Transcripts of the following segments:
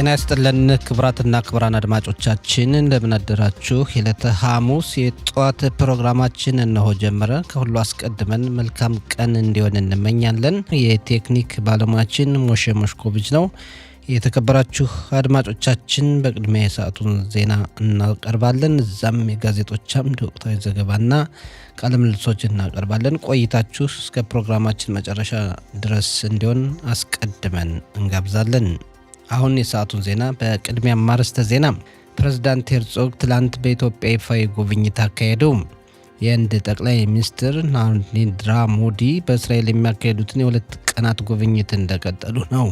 ጤና ይስጥልን ክብራትና ክብራን አድማጮቻችን እንደምን አደራችሁ። የዕለተ ሐሙስ የጧት ፕሮግራማችን እነሆ ጀመረ። ከሁሉ አስቀድመን መልካም ቀን እንዲሆን እንመኛለን። የቴክኒክ ባለሙያችን ሞሼ ሞሽኮቪች ነው። የተከበራችሁ አድማጮቻችን በቅድሚያ የሰዓቱን ዜና እናቀርባለን። እዛም የጋዜጦች አምድ ወቅታዊ ዘገባና ቃለ ምልልሶች እናቀርባለን። ቆይታችሁ እስከ ፕሮግራማችን መጨረሻ ድረስ እንዲሆን አስቀድመን እንጋብዛለን። አሁን የሰዓቱን ዜና በቅድሚያ ማርስተ ዜና። ፕሬዝዳንት ሄርዞግ ትላንት በኢትዮጵያ ይፋዊ ጉብኝት አካሄዱ። የህንድ ጠቅላይ ሚኒስትር ናሬንድራ ሞዲ በእስራኤል የሚያካሄዱትን የሁለት ቀናት ጉብኝት እንደቀጠሉ ነው።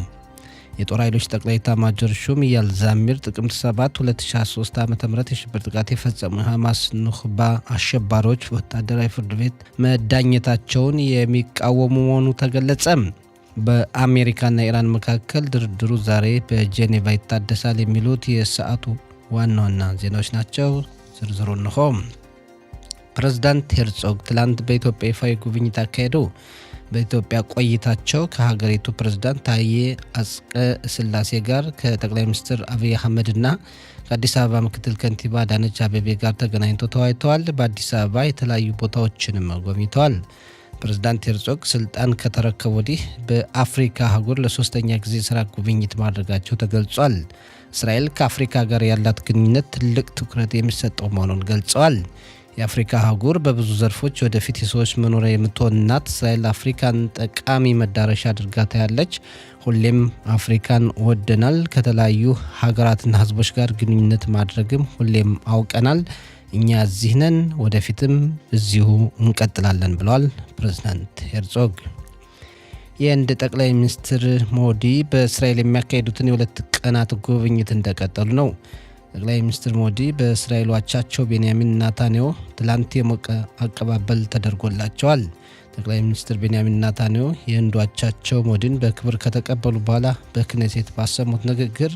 የጦር ኃይሎች ጠቅላይ ኤታማዦር ሹም ኢያል ዛሚር ጥቅምት 7 2023 ዓ.ም የሽብር ጥቃት የፈጸሙ የሐማስ ኑኽባ አሸባሪዎች ወታደራዊ ፍርድ ቤት መዳኘታቸውን የሚቃወሙ መሆኑ ተገለጸ። በአሜሪካና ኢራን መካከል ድርድሩ ዛሬ በጄኔቫ ይታደሳል። የሚሉት የሰዓቱ ዋና ዋና ዜናዎች ናቸው። ዝርዝሩ እንሆ። ፕሬዝዳንት ሄርዞግ ትላንት በኢትዮጵያ ይፋዊ ጉብኝት አካሄዱ። በኢትዮጵያ ቆይታቸው ከሀገሪቱ ፕሬዝዳንት ታዬ አጽቀ ሥላሴ ጋር ከጠቅላይ ሚኒስትር አብይ አህመድና ከአዲስ አበባ ምክትል ከንቲባ አዳነች አቤቤ ጋር ተገናኝተው ተወያይተዋል። በአዲስ አበባ የተለያዩ ቦታዎችንም ጎብኝተዋል። ፕሬዝዳንት ሄርዞግ ስልጣን ከተረከቡ ወዲህ በአፍሪካ አህጉር ለሶስተኛ ጊዜ ስራ ጉብኝት ማድረጋቸው ተገልጿል። እስራኤል ከአፍሪካ ጋር ያላት ግንኙነት ትልቅ ትኩረት የሚሰጠው መሆኑን ገልጸዋል። የአፍሪካ አህጉር በብዙ ዘርፎች ወደፊት የሰዎች መኖሪያ የምትሆን ናት። እስራኤል አፍሪካን ጠቃሚ መዳረሻ አድርጋ ታያለች። ሁሌም አፍሪካን ወደናል። ከተለያዩ ሀገራትና ህዝቦች ጋር ግንኙነት ማድረግም ሁሌም አውቀናል። እኛ እዚህ ነን፣ ወደፊትም እዚሁ እንቀጥላለን ብለዋል ፕሬዝዳንት ሄርዞግ። የህንድ ጠቅላይ ሚኒስትር ሞዲ በእስራኤል የሚያካሄዱትን የሁለት ቀናት ጉብኝት እንደቀጠሉ ነው። ጠቅላይ ሚኒስትር ሞዲ በእስራኤል አቻቸው ቤንያሚን ኔታንያሁ ትላንት የሞቀ አቀባበል ተደርጎላቸዋል። ጠቅላይ ሚኒስትር ቤንያሚን ኔታንያሁ የህንዱ አቻቸው ሞዲን በክብር ከተቀበሉ በኋላ በክኔሴት ባሰሙት ንግግር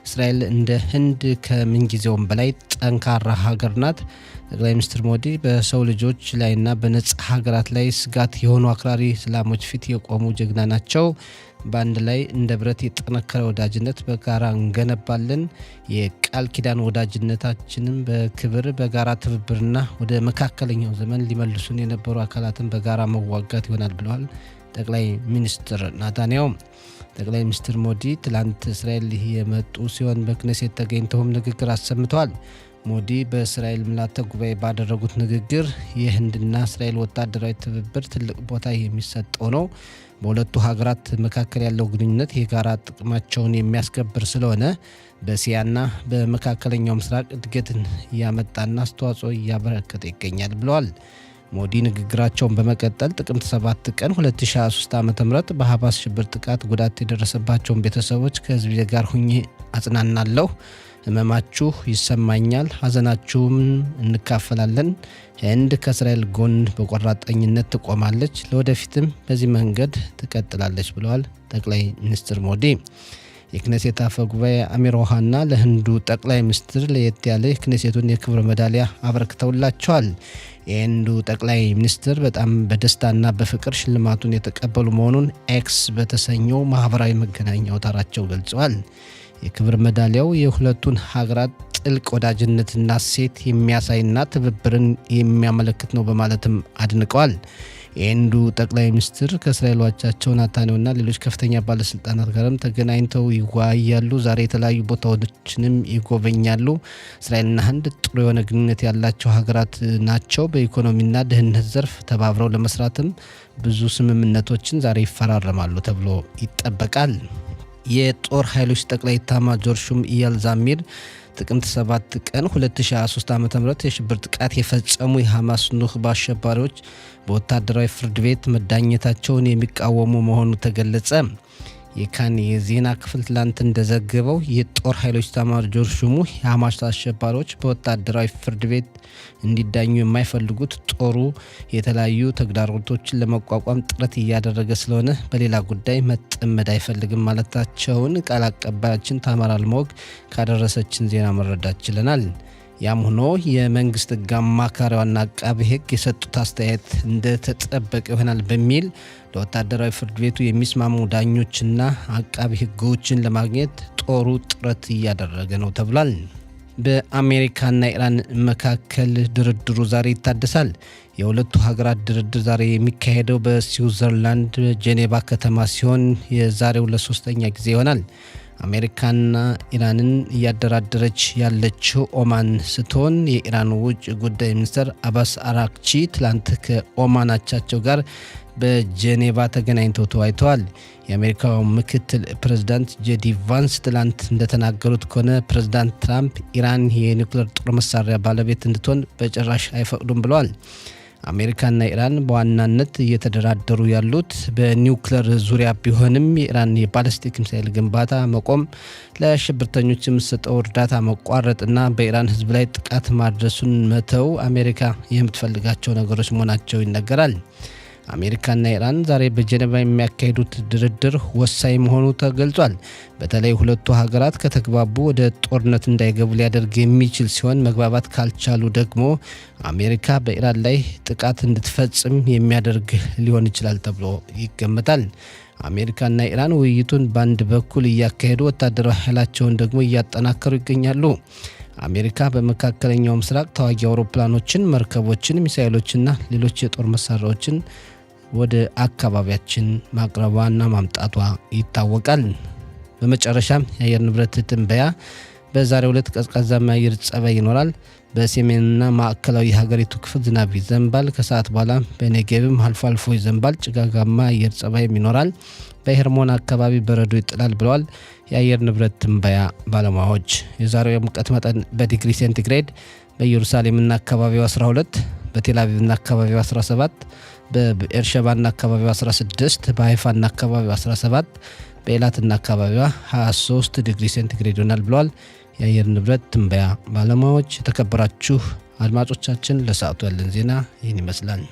እስራኤል እንደ ህንድ ከምንጊዜውም በላይ ጠንካራ ሀገር ናት። ጠቅላይ ሚኒስትር ሞዲ በሰው ልጆች ላይና በነጻ ሀገራት ላይ ስጋት የሆኑ አክራሪ እስላሞች ፊት የቆሙ ጀግና ናቸው። በአንድ ላይ እንደ ብረት የጠነከረ ወዳጅነት በጋራ እንገነባለን። የቃል ኪዳን ወዳጅነታችንም በክብር በጋራ ትብብርና ወደ መካከለኛው ዘመን ሊመልሱን የነበሩ አካላትን በጋራ መዋጋት ይሆናል ብለዋል ጠቅላይ ሚኒስትር ኔታንያሁ። ጠቅላይ ሚኒስትር ሞዲ ትላንት እስራኤል የመጡ ሲሆን በክኔሴት ተገኝተውም ንግግር አሰምተዋል። ሞዲ በእስራኤል ምልዓተ ጉባኤ ባደረጉት ንግግር የህንድና እስራኤል ወታደራዊ ትብብር ትልቅ ቦታ የሚሰጠው ነው። በሁለቱ ሀገራት መካከል ያለው ግንኙነት የጋራ ጥቅማቸውን የሚያስከብር ስለሆነ በእስያና በመካከለኛው ምስራቅ እድገትን እያመጣና አስተዋጽኦ እያበረከተ ይገኛል ብለዋል። ሞዲ ንግግራቸውን በመቀጠል ጥቅምት 7 ቀን 2023 ዓ.ም በሐማስ ሽብር ጥቃት ጉዳት የደረሰባቸውን ቤተሰቦች ከህዝብ ጋር ሁኜ አጽናናለሁ። ህመማችሁ ይሰማኛል፣ ሀዘናችሁም እንካፈላለን። ህንድ ከእስራኤል ጎን በቆራጠኝነት ትቆማለች፣ ለወደፊትም በዚህ መንገድ ትቀጥላለች ብለዋል ጠቅላይ ሚኒስትር ሞዲ። የክኔሴት አፈ ጉባኤ አሚር ኦሃና ለህንዱ ጠቅላይ ሚኒስትር ለየት ያለ የክኔሴቱን የክብር ሜዳሊያ አበርክተውላቸዋል። የህንዱ ጠቅላይ ሚኒስትር በጣም በደስታና በፍቅር ሽልማቱን የተቀበሉ መሆኑን ኤክስ በተሰኘው ማህበራዊ መገናኛ አውታራቸው ገልጸዋል። የክብር ሜዳሊያው የሁለቱን ሀገራት ጥልቅ ወዳጅነትና ሴት የሚያሳይና ትብብርን የሚያመለክት ነው በማለትም አድንቀዋል። የህንዱ ጠቅላይ ሚኒስትር ከእስራኤል አቻቸው ኔታንያሁና ሌሎች ከፍተኛ ባለስልጣናት ጋርም ተገናኝተው ይወያያሉ። ዛሬ የተለያዩ ቦታዎችንም ይጎበኛሉ። እስራኤልና ህንድ ጥሩ የሆነ ግንኙነት ያላቸው ሀገራት ናቸው። በኢኮኖሚና ደህንነት ዘርፍ ተባብረው ለመስራትም ብዙ ስምምነቶችን ዛሬ ይፈራረማሉ ተብሎ ይጠበቃል። የጦር ኃይሎች ጠቅላይ ኤታማዦር ሹም ኢያል ዛሚር ጥቅምት 7 ቀን 2023 ዓ.ም የሽብር ጥቃት የፈጸሙ የሐማስ ኑኽባ አሸባሪዎች በወታደራዊ ፍርድ ቤት መዳኘታቸውን የሚቃወሙ መሆኑ ተገለጸ። የካን የዜና ክፍል ትላንት እንደዘገበው የጦር ኃይሎች ኤታማዦር ሹሙ የሐማስ አሸባሪዎች በወታደራዊ ፍርድ ቤት እንዲዳኙ የማይፈልጉት ጦሩ የተለያዩ ተግዳሮቶችን ለመቋቋም ጥረት እያደረገ ስለሆነ በሌላ ጉዳይ መጠመድ አይፈልግም ማለታቸውን ቃል አቀባያችን ታማር አልሞግ ካደረሰችን ዜና መረዳት ችለናል። ያም ሆኖ የመንግስት ሕግ አማካሪዋና አቃቤ ሕግ የሰጡት አስተያየት እንደተጠበቀ ይሆናል በሚል ለወታደራዊ ፍርድ ቤቱ የሚስማሙ ዳኞችና አቃቤ ሕጎችን ለማግኘት ጦሩ ጥረት እያደረገ ነው ተብሏል። በአሜሪካና ኢራን መካከል ድርድሩ ዛሬ ይታደሳል። የሁለቱ ሀገራት ድርድር ዛሬ የሚካሄደው በስዊዘርላንድ ጄኔቫ ከተማ ሲሆን የዛሬው ለሶስተኛ ጊዜ ይሆናል። አሜሪካና ኢራንን እያደራደረች ያለችው ኦማን ስትሆን የኢራን ውጭ ጉዳይ ሚኒስትር አባስ አራክቺ ትላንት ከኦማን አቻቸው ጋር በጄኔቫ ተገናኝተው ተወያይተዋል። የአሜሪካው ምክትል ፕሬዝዳንት ጄዲ ቫንስ ትላንት እንደተናገሩት ከሆነ ፕሬዝዳንት ትራምፕ ኢራን የኒውክሌር ጦር መሳሪያ ባለቤት እንድትሆን በጭራሽ አይፈቅዱም ብለዋል። አሜሪካና ኢራን በዋናነት እየተደራደሩ ያሉት በኒውክሌር ዙሪያ ቢሆንም የኢራን የባሊስቲክ ሚሳኤል ግንባታ መቆም፣ ለሽብርተኞች የምትሰጠው እርዳታ መቋረጥና በኢራን ሕዝብ ላይ ጥቃት ማድረሱን መተው አሜሪካ የምትፈልጋቸው ነገሮች መሆናቸው ይነገራል። አሜሪካና ኢራን ዛሬ በጄኔቫ የሚያካሂዱት ድርድር ወሳኝ መሆኑ ተገልጿል። በተለይ ሁለቱ ሀገራት ከተግባቡ ወደ ጦርነት እንዳይገቡ ሊያደርግ የሚችል ሲሆን መግባባት ካልቻሉ ደግሞ አሜሪካ በኢራን ላይ ጥቃት እንድትፈጽም የሚያደርግ ሊሆን ይችላል ተብሎ ይገመታል። አሜሪካና ኢራን ውይይቱን በአንድ በኩል እያካሄዱ ወታደራዊ ኃይላቸውን ደግሞ እያጠናከሩ ይገኛሉ። አሜሪካ በመካከለኛው ምስራቅ ተዋጊ አውሮፕላኖችን፣ መርከቦችን፣ ሚሳኤሎችና ሌሎች የጦር መሳሪያዎችን ወደ አካባቢያችን ማቅረቧና ማምጣቷ ይታወቃል። በመጨረሻም የአየር ንብረት ትንበያ በዛሬው ዕለት ቀዝቃዛማ አየር ጸባይ ይኖራል። በሰሜንና ማዕከላዊ የሀገሪቱ ክፍል ዝናብ ይዘንባል። ከሰዓት በኋላ በኔጌቭም አልፎ አልፎ ይዘንባል። ጭጋጋማ አየር ጸባይም ይኖራል። በሄርሞን አካባቢ በረዶ ይጥላል ብለዋል የአየር ንብረት ትንበያ ባለሙያዎች። የዛሬው የሙቀት መጠን በዲግሪ ሴንቲግሬድ በኢየሩሳሌምና አካባቢው 12፣ በቴልአቪቭና አካባቢው 17፣ በኤርሸባና አካባቢው 16፣ በሃይፋና አካባቢው 17፣ በኤላትና አካባቢዋ 23 ዲግሪ ሴንቲግሬድ ይሆናል ብለዋል የአየር ንብረት ትንበያ ባለሙያዎች። የተከበራችሁ አድማጮቻችን ለሰዓቱ ያለን ዜና ይህን ይመስላል።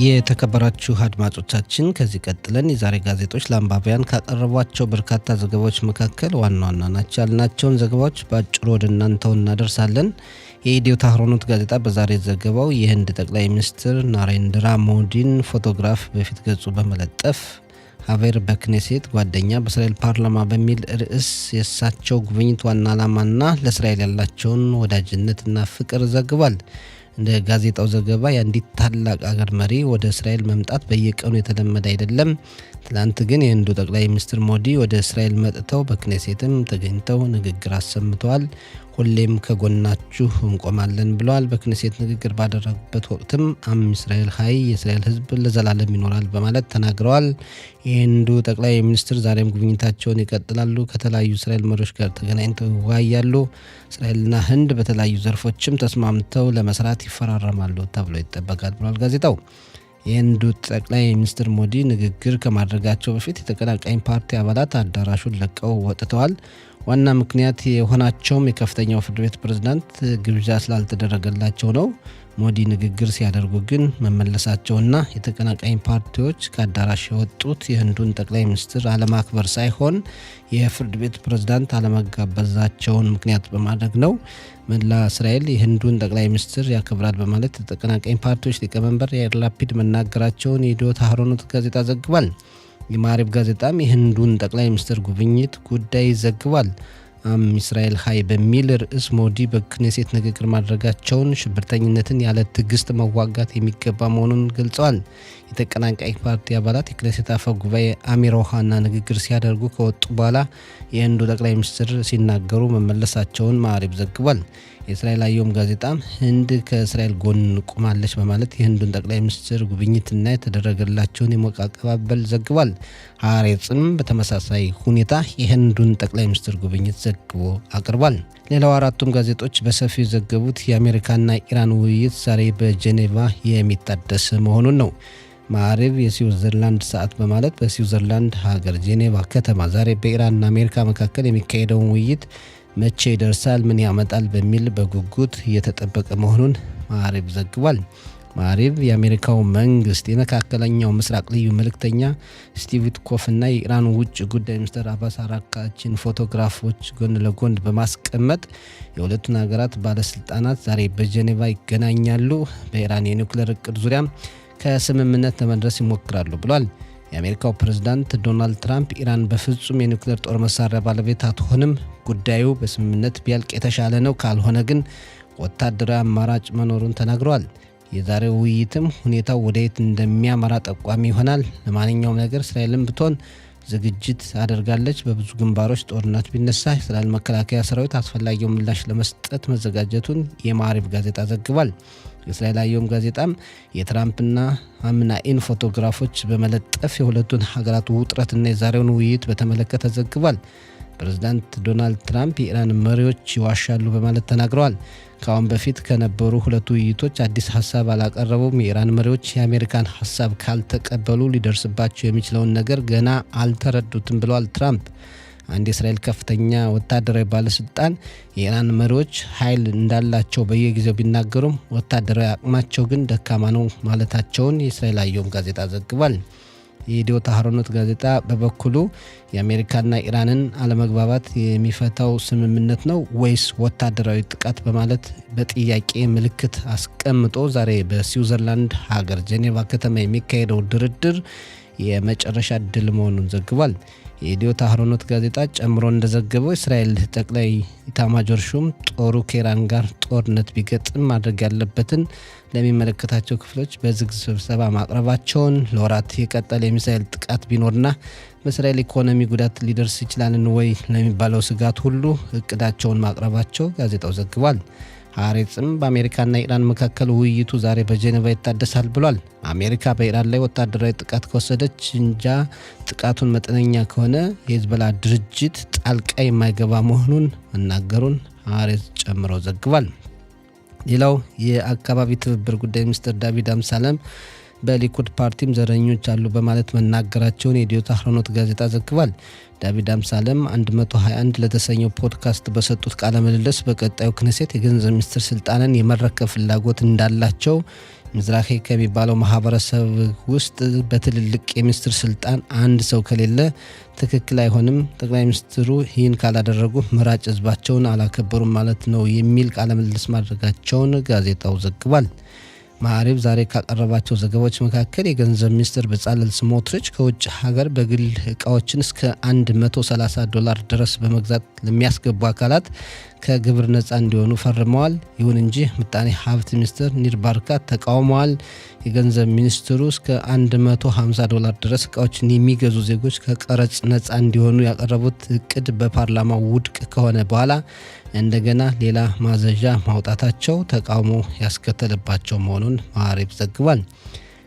የተከበራችሁ አድማጮቻችን ከዚህ ቀጥለን የዛሬ ጋዜጦች ለአንባቢያን ካቀረቧቸው በርካታ ዘገባዎች መካከል ዋና ዋና ናቸው ያልናቸውን ዘገባዎች በአጭሩ ወደ እናንተው እናደርሳለን። የኢትዮ ታህሮኖት ጋዜጣ በዛሬ ዘገባው የህንድ ጠቅላይ ሚኒስትር ናሬንድራ ሞዲን ፎቶግራፍ በፊት ገጹ በመለጠፍ ሀቬር በክኔሴት ጓደኛ በእስራኤል ፓርላማ በሚል ርዕስ የእሳቸው ጉብኝት ዋና ዓላማና ለእስራኤል ያላቸውን ወዳጅነትና ፍቅር ዘግቧል። እንደ ጋዜጣው ዘገባ የአንዲት ታላቅ አገር መሪ ወደ እስራኤል መምጣት በየቀኑ የተለመደ አይደለም። ትላንት ግን የህንዱ ጠቅላይ ሚኒስትር ሞዲ ወደ እስራኤል መጥተው በክኔሴትም ተገኝተው ንግግር አሰምተዋል። ሁሌም ከጎናችሁ እንቆማለን ብለዋል። በክኔሴት ንግግር ባደረጉበት ወቅትም አም እስራኤል ሀይ የእስራኤል ሕዝብ ለዘላለም ይኖራል በማለት ተናግረዋል። የህንዱ ጠቅላይ ሚኒስትር ዛሬም ጉብኝታቸውን ይቀጥላሉ። ከተለያዩ እስራኤል መሪዎች ጋር ተገናኝተው ይወያያሉ። እስራኤልና ህንድ በተለያዩ ዘርፎችም ተስማምተው ለመስራት ይፈራረማሉ ተብሎ ይጠበቃል ብሏል ጋዜጣው። የህንዱ ጠቅላይ ሚኒስትር ሞዲ ንግግር ከማድረጋቸው በፊት የተቀናቃኝ ፓርቲ አባላት አዳራሹን ለቀው ወጥተዋል። ዋና ምክንያት የሆናቸውም የከፍተኛው ፍርድ ቤት ፕሬዝዳንት ግብዣ ስላልተደረገላቸው ነው። ሞዲ ንግግር ሲያደርጉ ግን መመለሳቸውና የተቀናቃኝ ፓርቲዎች ከአዳራሽ የወጡት የህንዱን ጠቅላይ ሚኒስትር አለማክበር ሳይሆን የፍርድ ቤት ፕሬዝዳንት አለመጋበዛቸውን ምክንያት በማድረግ ነው። መላ እስራኤል የህንዱን ጠቅላይ ሚኒስትር ያከብራል በማለት የተቀናቃኝ ፓርቲዎች ሊቀመንበር ያኢር ላፒድ መናገራቸውን የኢትዮ ታህሮኖት ጋዜጣ ዘግቧል። የማሪብ ጋዜጣም የህንዱን ጠቅላይ ሚኒስትር ጉብኝት ጉዳይ ዘግቧል። አም እስራኤል ሀይ በሚል ርዕስ ሞዲ በክኔሴት ንግግር ማድረጋቸውን ሽብርተኝነትን ያለ ትዕግስት መዋጋት የሚገባ መሆኑን ገልጸዋል። የተቀናቃኝ ፓርቲ አባላት የክኔሴት አፈ ጉባኤ አሚር ኦሃና ንግግር ሲያደርጉ ከወጡ በኋላ የህንዱ ጠቅላይ ሚኒስትር ሲናገሩ መመለሳቸውን ማሪብ ዘግቧል። የእስራኤል አየም ጋዜጣም ህንድ ከእስራኤል ጎን ቆማለች በማለት የህንዱን ጠቅላይ ሚኒስትር ጉብኝትና የተደረገላቸውን የሞቀ አቀባበል ዘግቧል። ሀሬጽም በተመሳሳይ ሁኔታ የህንዱን ጠቅላይ ሚኒስትር ጉብኝት ዘግቦ አቅርቧል። ሌላው አራቱም ጋዜጦች በሰፊው የዘገቡት የአሜሪካና ኢራን ውይይት ዛሬ በጄኔቫ የሚታደስ መሆኑን ነው። ማዕሪብ የስዊዘርላንድ ሰዓት በማለት በስዊዘርላንድ ሀገር ጄኔቫ ከተማ ዛሬ በኢራንና አሜሪካ መካከል የሚካሄደውን ውይይት መቼ ይደርሳል፣ ምን ያመጣል በሚል በጉጉት እየተጠበቀ መሆኑን ማዕሪብ ዘግቧል። ማዕሪብ የአሜሪካው መንግስት የመካከለኛው ምስራቅ ልዩ መልእክተኛ ስቲቭ ዊትኮፍና የኢራን ውጭ ጉዳይ ሚኒስትር አባስ አራግቺን ፎቶግራፎች ጎን ለጎን በማስቀመጥ የሁለቱን ሀገራት ባለስልጣናት ዛሬ በጄኔቫ ይገናኛሉ፣ በኢራን የኒውክሌር እቅድ ዙሪያ ከስምምነት ለመድረስ ይሞክራሉ ብሏል። የአሜሪካው ፕሬዝዳንት ዶናልድ ትራምፕ ኢራን በፍጹም የኒውክሌር ጦር መሳሪያ ባለቤት አትሆንም፣ ጉዳዩ በስምምነት ቢያልቅ የተሻለ ነው፣ ካልሆነ ግን ወታደራዊ አማራጭ መኖሩን ተናግረዋል። የዛሬው ውይይትም ሁኔታው ወደየት እንደሚያመራ ጠቋሚ ይሆናል። ለማንኛውም ነገር እስራኤልም ብትሆን ዝግጅት አድርጋለች። በብዙ ግንባሮች ጦርነት ቢነሳ የእስራኤል መከላከያ ሰራዊት አስፈላጊው ምላሽ ለመስጠት መዘጋጀቱን የማዕሪብ ጋዜጣ ዘግቧል። የእስራኤል አየም ጋዜጣም የትራምፕና አምናኢን ፎቶግራፎች በመለጠፍ የሁለቱን ሀገራት ውጥረትና የዛሬውን ውይይት በተመለከተ ዘግቧል። ፕሬዝዳንት ዶናልድ ትራምፕ የኢራን መሪዎች ይዋሻሉ በማለት ተናግረዋል። ከአሁን በፊት ከነበሩ ሁለቱ ውይይቶች አዲስ ሀሳብ አላቀረቡም። የኢራን መሪዎች የአሜሪካን ሀሳብ ካልተቀበሉ ሊደርስባቸው የሚችለውን ነገር ገና አልተረዱትም ብለዋል ትራምፕ። አንድ የእስራኤል ከፍተኛ ወታደራዊ ባለስልጣን የኢራን መሪዎች ኃይል እንዳላቸው በየጊዜው ቢናገሩም ወታደራዊ አቅማቸው ግን ደካማ ነው ማለታቸውን የእስራኤል አየም ጋዜጣ ዘግቧል። የኢዲዮት አህሮኖት ጋዜጣ በበኩሉ የአሜሪካና ኢራንን አለመግባባት የሚፈታው ስምምነት ነው ወይስ ወታደራዊ ጥቃት በማለት በጥያቄ ምልክት አስቀምጦ ዛሬ በስዊዘርላንድ ሀገር ጄኔቫ ከተማ የሚካሄደው ድርድር የመጨረሻ ድል መሆኑን ዘግቧል። የኢዲዮት አህሮኖት ጋዜጣ ጨምሮ እንደዘገበው እስራኤል ጠቅላይ ኢታማጆር ሹም ጦሩ ከኢራን ጋር ጦርነት ቢገጥም ማድረግ ያለበትን ለሚመለከታቸው ክፍሎች በዝግ ስብሰባ ማቅረባቸውን፣ ለወራት የቀጠለ የሚሳኤል ጥቃት ቢኖርና በእስራኤል ኢኮኖሚ ጉዳት ሊደርስ ይችላልን ወይ ለሚባለው ስጋት ሁሉ እቅዳቸውን ማቅረባቸው ጋዜጣው ዘግቧል። ሀሬጽም በአሜሪካና ኢራን መካከል ውይይቱ ዛሬ በጄኔቫ ይታደሳል ብሏል። አሜሪካ በኢራን ላይ ወታደራዊ ጥቃት ከወሰደች እንጃ ጥቃቱን መጠነኛ ከሆነ የሂዝቦላ ድርጅት ጣልቃ የማይገባ መሆኑን መናገሩን ሀሬጽ ጨምሮ ዘግቧል። ሌላው የአካባቢ ትብብር ጉዳይ ሚኒስትር ዳቪድ አምሳለም በሊኩድ ፓርቲም ዘረኞች አሉ በማለት መናገራቸውን የኢዲዮት አህሮኖት ጋዜጣ ዘግቧል። ዳቪድ አምሳለም 121 ለተሰኘው ፖድካስት በሰጡት ቃለ ምልልስ በቀጣዩ ክኔሴት የገንዘብ ሚኒስትር ስልጣንን የመረከብ ፍላጎት እንዳላቸው፣ ምዝራሂ ከሚባለው ማህበረሰብ ውስጥ በትልልቅ የሚኒስትር ስልጣን አንድ ሰው ከሌለ ትክክል አይሆንም፣ ጠቅላይ ሚኒስትሩ ይህን ካላደረጉ መራጭ ህዝባቸውን አላከበሩም ማለት ነው የሚል ቃለ ምልልስ ማድረጋቸውን ጋዜጣው ዘግቧል። ማዕሪብ ዛሬ ካቀረባቸው ዘገባዎች መካከል የገንዘብ ሚኒስትር በጻለል ስሞትሪች ከውጭ ሀገር በግል እቃዎችን እስከ $130 ድረስ በመግዛት ለሚያስገቡ አካላት ከግብር ነፃ እንዲሆኑ ፈርመዋል። ይሁን እንጂ ምጣኔ ሀብት ሚኒስትር ኒር ባርካት ተቃውመዋል። የገንዘብ ሚኒስትሩ እስከ $150 ድረስ እቃዎችን የሚገዙ ዜጎች ከቀረጽ ነፃ እንዲሆኑ ያቀረቡት እቅድ በፓርላማው ውድቅ ከሆነ በኋላ እንደገና ሌላ ማዘዣ ማውጣታቸው ተቃውሞ ያስከተለባቸው መሆኑን ማዕሪብ ዘግቧል።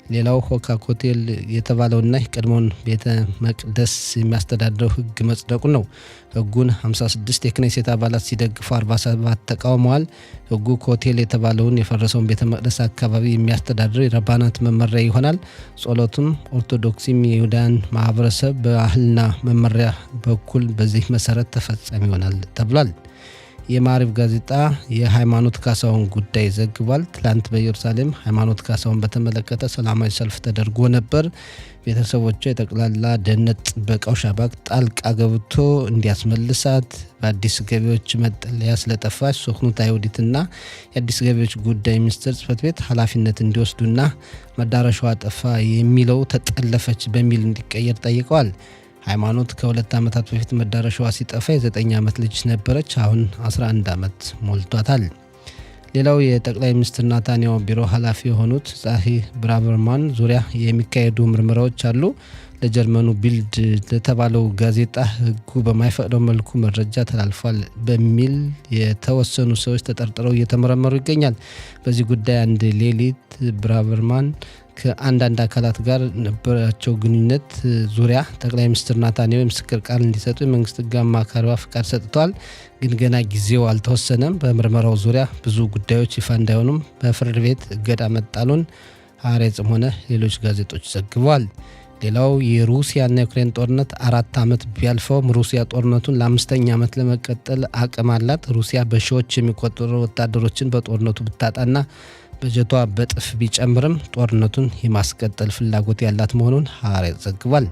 ሌላው ሆካ ኮቴል የተባለውና የቀድሞውን ቤተ መቅደስ የሚያስተዳድረው ህግ መጽደቁ ነው። ህጉን 56 የክኔሴት አባላት ሲደግፉ 47 ተቃውመዋል። ህጉ ኮቴል የተባለውን የፈረሰውን ቤተ መቅደስ አካባቢ የሚያስተዳድር የረባናት መመሪያ ይሆናል። ጸሎቱም ኦርቶዶክስም የይሁዳን ማህበረሰብ ባህልና መመሪያ በኩል በዚህ መሰረት ተፈጻሚ ይሆናል ተብሏል። የማዕሪብ ጋዜጣ የሃይማኖት ካሳውን ጉዳይ ዘግቧል። ትላንት በኢየሩሳሌም ሃይማኖት ካሳውን በተመለከተ ሰላማዊ ሰልፍ ተደርጎ ነበር። ቤተሰቦቿ የጠቅላላ ደህንነት ጥበቃው ሻባክ ጣልቃ ገብቶ እንዲያስመልሳት፣ በአዲስ ገቢዎች መጠለያ ስለጠፋች ሶክኑት አይሁዲትና የአዲስ ገቢዎች ጉዳይ ሚኒስቴር ጽሕፈት ቤት ኃላፊነት እንዲወስዱና መዳረሻዋ ጠፋ የሚለው ተጠለፈች በሚል እንዲቀየር ጠይቀዋል። ሃይማኖት ከ2 ዓመታት በፊት መዳረሻዋ ሲጠፋ የ9 ዓመት ልጅ ነበረች። አሁን 11 ዓመት ሞልቷታል። ሌላው የጠቅላይ ሚኒስትር ናታንያሁ ቢሮ ኃላፊ የሆኑት ጻሂ ብራቨርማን ዙሪያ የሚካሄዱ ምርመራዎች አሉ። ለጀርመኑ ቢልድ ለተባለው ጋዜጣ ሕጉ በማይፈቅደው መልኩ መረጃ ተላልፏል በሚል የተወሰኑ ሰዎች ተጠርጥረው እየተመረመሩ ይገኛል። በዚህ ጉዳይ አንድ ሌሊት ብራቨርማን ከአንዳንድ አካላት ጋር ነበራቸው ግንኙነት ዙሪያ ጠቅላይ ሚኒስትር ናታንያሁ የምስክር ቃል እንዲሰጡ የመንግስት ሕግ አማካሪዋ ፍቃድ ሰጥተዋል። ግን ገና ጊዜው አልተወሰነም። በምርመራው ዙሪያ ብዙ ጉዳዮች ይፋ እንዳይሆኑም በፍርድ ቤት እገዳ መጣሉን ሀሬጽም ሆነ ሌሎች ጋዜጦች ዘግበዋል። ሌላው የሩሲያና የዩክሬን ጦርነት 4 ዓመት ቢያልፈውም ሩሲያ ጦርነቱን ለ5ኛ ዓመት ለመቀጠል አቅም አላት። ሩሲያ በሺዎች የሚቆጠሩ ወታደሮችን በጦርነቱ ብታጣና በጀቷ በጥፍ ቢጨምርም ጦርነቱን የማስቀጠል ፍላጎት ያላት መሆኑን ሀሬጽ ዘግቧል።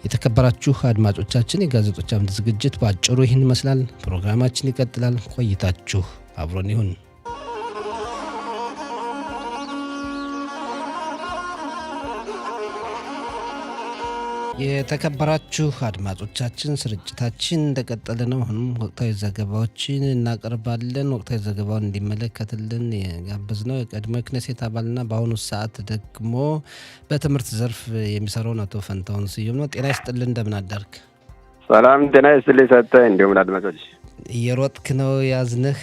የተከበራችሁ አድማጮቻችን የጋዜጦች አምድ ዝግጅት በአጭሩ ይህን ይመስላል። ፕሮግራማችን ይቀጥላል። ቆይታችሁ አብሮን ይሁን። የተከበራችሁ አድማጮቻችን ስርጭታችን እንደቀጠለ ነው። አሁንም ወቅታዊ ዘገባዎችን እናቀርባለን። ወቅታዊ ዘገባውን እንዲመለከትልን የጋበዝነው የቀድሞ የክኔሴት አባልና በአሁኑ ሰዓት ደግሞ በትምህርት ዘርፍ የሚሰራውን አቶ ፈንታሁን ስዩም ነው። ጤና ይስጥልን፣ እንደምን አደርክ? ሰላም ጤና ይስጥልኝ ሰጠኝ። እንዲሁም አድማጮች እየሮጥክ ነው ያዝንህ?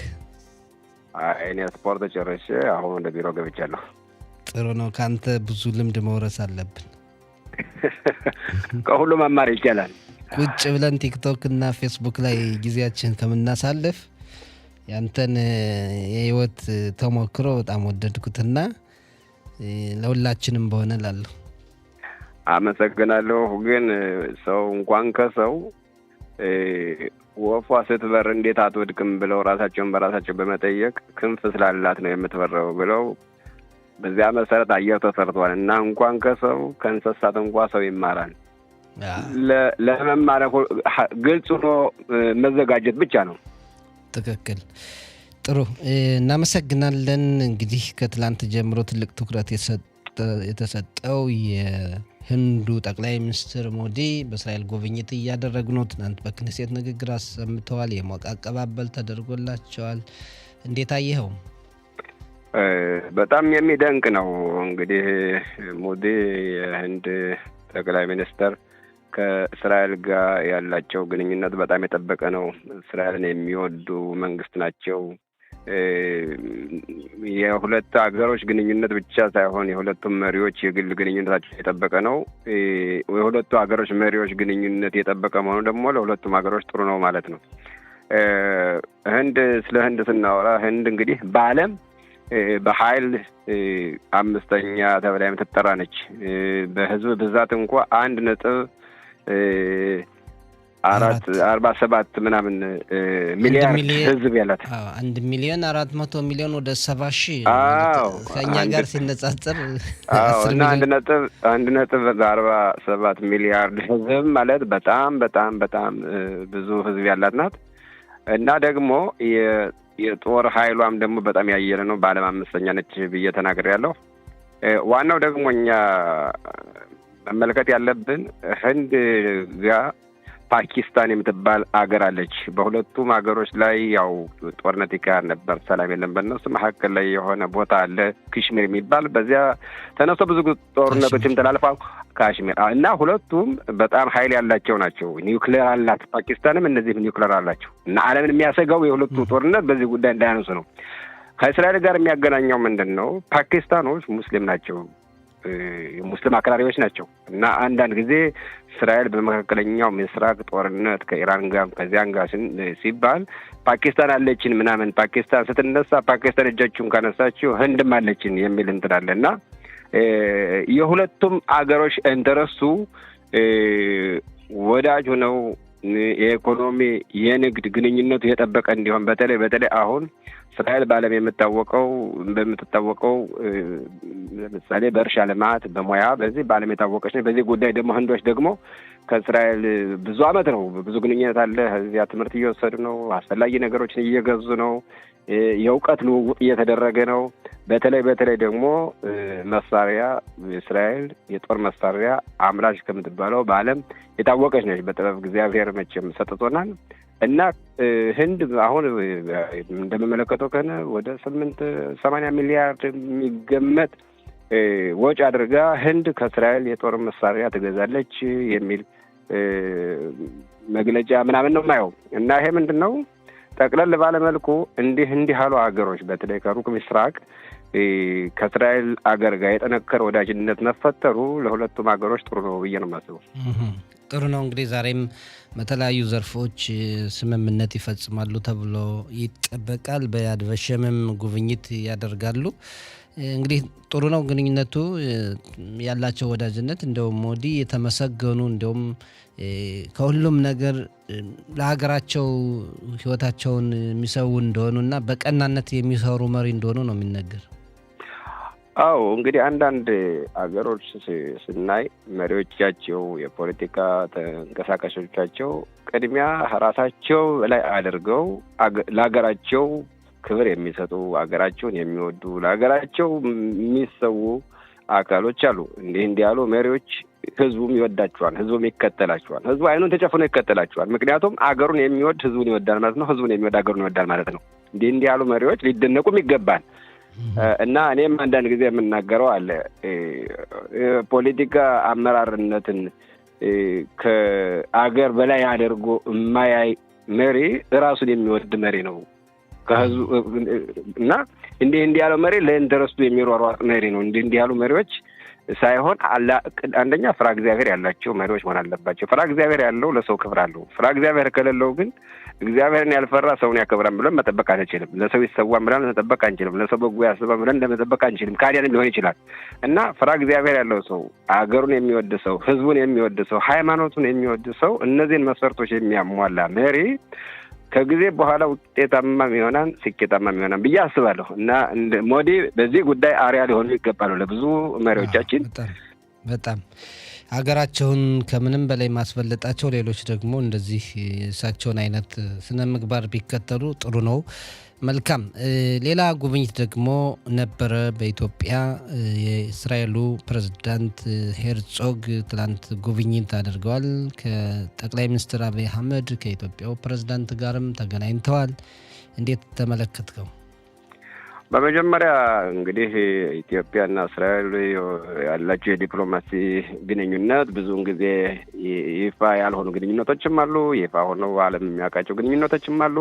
እኔ ስፖርት ጨርሼ አሁን ወደ ቢሮ ገብቻለሁ። ጥሩ ነው። ከአንተ ብዙ ልምድ መውረስ አለብን። ከሁሉ መማር ይቻላል። ቁጭ ብለን ቲክቶክ እና ፌስቡክ ላይ ጊዜያችን ከምናሳልፍ ያንተን የህይወት ተሞክሮ በጣም ወደድኩትና ለሁላችንም በሆነ ላለሁ አመሰግናለሁ። ግን ሰው እንኳን ከሰው ወፏ ስትበር እንዴት አትወድቅም ብለው ራሳቸውን በራሳቸው በመጠየቅ ክንፍ ስላላት ነው የምትበረው ብለው በዚያ መሰረት አየር ተሰርቷል እና እንኳን ከሰው ከእንስሳት እንኳን ሰው ይማራል። ለመማር ግልጽ ሆኖ መዘጋጀት ብቻ ነው። ትክክል። ጥሩ እናመሰግናለን። እንግዲህ ከትላንት ጀምሮ ትልቅ ትኩረት የተሰጠው የህንዱ ጠቅላይ ሚኒስትር ሞዲ በእስራኤል ጉብኝት እያደረጉ ነው። ትናንት በክኔሴት ንግግር አሰምተዋል። የሞቀ አቀባበል ተደርጎላቸዋል። እንዴት አየኸው? በጣም የሚደንቅ ነው። እንግዲህ ሞዲ የህንድ ጠቅላይ ሚኒስትር ከእስራኤል ጋር ያላቸው ግንኙነት በጣም የጠበቀ ነው። እስራኤልን የሚወዱ መንግስት ናቸው። የሁለት ሀገሮች ግንኙነት ብቻ ሳይሆን የሁለቱም መሪዎች የግል ግንኙነታቸው የጠበቀ ነው። የሁለቱ ሀገሮች መሪዎች ግንኙነት የጠበቀ መሆኑ ደግሞ ለሁለቱም ሀገሮች ጥሩ ነው ማለት ነው። ስለ ህንድ ስናወራ ህንድ እንግዲህ በዓለም በኃይል 5ኛ ተብላ የምትጠራ ነች። በህዝብ ብዛት እንኳ 1.47 ምናምን ሚሊዮን ህዝብ ያላት 1,400,000,000 ወደ 70,000 ከኛ ጋር ሲነጻጸር እና 1.47 ሚሊያርድ ህዝብ ማለት በጣም በጣም በጣም ብዙ ህዝብ ያላት ናት እና ደግሞ የጦር ኃይሏም ደግሞ በጣም ያየለ ነው። በዓለም 5ኛ ነች ብዬ ተናግሬያለሁ። ዋናው ደግሞ እኛ መመልከት ያለብን ህንድ ጋር ፓኪስታን የምትባል አገር አለች። በሁለቱም ሀገሮች ላይ ያው ጦርነት ይካሄድ ነበር፣ ሰላም የለም። በእነሱ መካከል ላይ የሆነ ቦታ አለ ካሽሚር የሚባል፣ በዚያ ተነስቶ ብዙ ጦርነቶችም ተላልፈው ካሽሚር እና ሁለቱም በጣም ኃይል ያላቸው ናቸው። ኒውክሌር አላት ፓኪስታንም፣ እነዚህም ኒውክሌር አላቸው እና ዓለምን የሚያሰጋው የሁለቱ ጦርነት በዚህ ጉዳይ እንዳያነሱ ነው። ከእስራኤል ጋር የሚያገናኘው ምንድን ነው? ፓኪስታኖች ሙስሊም ናቸው፣ ሙስሊም አክራሪዎች ናቸው እና አንዳንድ ጊዜ እስራኤል በመካከለኛው ምስራቅ ጦርነት ከኢራን ጋር ከዚያን ጋር ሲባል ፓኪስታን አለችን ምናምን፣ ፓኪስታን ስትነሳ ፓኪስታን እጃችሁን ካነሳችሁ ህንድም አለችን የሚል እንትን አለ እና የሁለቱም አገሮች ኢንተረሱ ወዳጅ ሆነው የኢኮኖሚ የንግድ ግንኙነቱ የጠበቀ እንዲሆን በተለይ አሁን እስራኤል በዓለም በምትታወቀው ለምሳሌ በእርሻ ልማት፣ በሙያ በዚህ በዓለም የታወቀች ነው። በዚህ ጉዳይ ደግሞ ህንዶች ደግሞ ከእስራኤል ብዙ ዓመት ነው ብዙ ግንኙነት አለ። እዚያ ትምህርት እየወሰዱ ነው፣ አስፈላጊ ነገሮችን እየገዙ ነው፣ የእውቀት ልውውጥ እየተደረገ ነው። በተለይ ደግሞ መሳሪያ እስራኤል የጦር መሳሪያ አምራች ከምትባለው በዓለም የታወቀች ነች። በጥበብ እግዚአብሔር መቼም ሰጥቶናል እና ህንድ አሁን እንደምመለከተው ከሆነ ወደ 880 ሚሊያርድ የሚገመት ወጪ አድርጋ ህንድ ከእስራኤል የጦር መሳሪያ ትገዛለች የሚል መግለጫ ምናምን ነው የማየው። እና ይሄ ምንድን ነው ጠቅለል ባለመልኩ እንዲህ ያሉ ሀገሮች በተለይ ከሩቅ ምስራቅ ከእስራኤል አገር ጋር የጠነከረ ወዳጅነት መፈጠሩ ለሁለቱም ሀገሮች ጥሩ ነው ብዬ ነው የማስበው። ጥሩ ነው። እንግዲህ ዛሬም በተለያዩ ዘርፎች ስምምነት ይፈጽማሉ ተብሎ ይጠበቃል። በያድ ቫሸምም ጉብኝት ያደርጋሉ። እንግዲህ ጥሩ ነው ግንኙነቱ ያላቸው ወዳጅነት። እንደውም ሞዲ የተመሰገኑ እንደውም ከሁሉም ነገር ለሀገራቸው ህይወታቸውን የሚሰው እንደሆኑና በቀናነት የሚሰሩ መሪ እንደሆኑ ነው የሚነገር። አዎ እንግዲህ አንዳንድ አገሮች ስናይ መሪዎቻቸው የፖለቲካ ተንቀሳቃሾቻቸው ቅድሚያ ራሳቸው ላይ አድርገው ለሀገራቸው ክብር የሚሰጡ ሀገራቸውን የሚወዱ ለሀገራቸው የሚሰዉ አካሎች አሉ። እንዲህ ያሉ መሪዎች ህዝቡም ይወዳቸዋል፣ ህዝቡም ይከተላቸዋል። ህዝቡ አይኑን ተጨፍኖ ይከተላቸዋል። ምክንያቱም አገሩን የሚወድ ህዝቡን ይወዳል ማለት ነው። ህዝቡን የሚወድ አገሩን ይወዳል ማለት ነው። እንዲህ ያሉ መሪዎች ሊደነቁም ይገባል። እና እኔም አንዳንድ ጊዜ የምናገረው አለ ፖለቲካ አመራርነትን ከአገር በላይ አድርጎ የማያይ መሪ ራሱን የሚወድ መሪ ነው። ከህዝቡ እና እንዲህ ያለው መሪ ለኢንተረስቱ የሚሯሯጥ መሪ ነው። እንዲህ ያሉ መሪዎች ሳይሆን አንደኛ ፍራ እግዚአብሔር ያላቸው መሪዎች መሆን አለባቸው። ፍራ እግዚአብሔር ያለው ለሰው ክብር አለው። ፍራ እግዚአብሔር ከሌለው ግን እግዚአብሔርን ያልፈራ ሰውን ያከብራል ብለን መጠበቅ አንችልም። ለሰው ይሰዋል ብለን መጠበቅ አንችልም። ለሰው በጎ ያስባል ብለን ለመጠበቅ አንችልም። ካዲያንም ሊሆን ይችላል። እና ፍራ እግዚአብሔር ያለው ሰው፣ አገሩን የሚወድ ሰው፣ ህዝቡን የሚወድ ሰው፣ ሃይማኖቱን የሚወድ ሰው እነዚህን መስፈርቶች የሚያሟላ መሪ ከጊዜ በኋላ ውጤታማ ይሆናል፣ ስኬታማ ይሆናል ብዬ አስባለሁ። እና ሞዲ በዚህ ጉዳይ አርአያ ሊሆኑ ይገባሉ ለብዙ መሪዎቻችን። በጣም ሀገራቸውን ከምንም በላይ ማስበለጣቸው፣ ሌሎች ደግሞ እንደዚህ እሳቸውን አይነት ስነ ምግባር ቢከተሉ ጥሩ ነው። መልካም። ሌላ ጉብኝት ደግሞ ነበረ በኢትዮጵያ። የእስራኤሉ ፕሬዝዳንት ሄርጾግ ትላንት ጉብኝት አድርገዋል። ከጠቅላይ ሚኒስትር አብይ አህመድ ከኢትዮጵያው ፕሬዝዳንት ጋርም ተገናኝተዋል። እንዴት ተመለከትከው? በመጀመሪያ እንግዲህ ኢትዮጵያና እስራኤል ያላቸው የዲፕሎማሲ ግንኙነት ብዙውን ጊዜ ይፋ ያልሆኑ ግንኙነቶችም አሉ፣ ይፋ ሆነው ዓለም የሚያውቃቸው ግንኙነቶችም አሉ።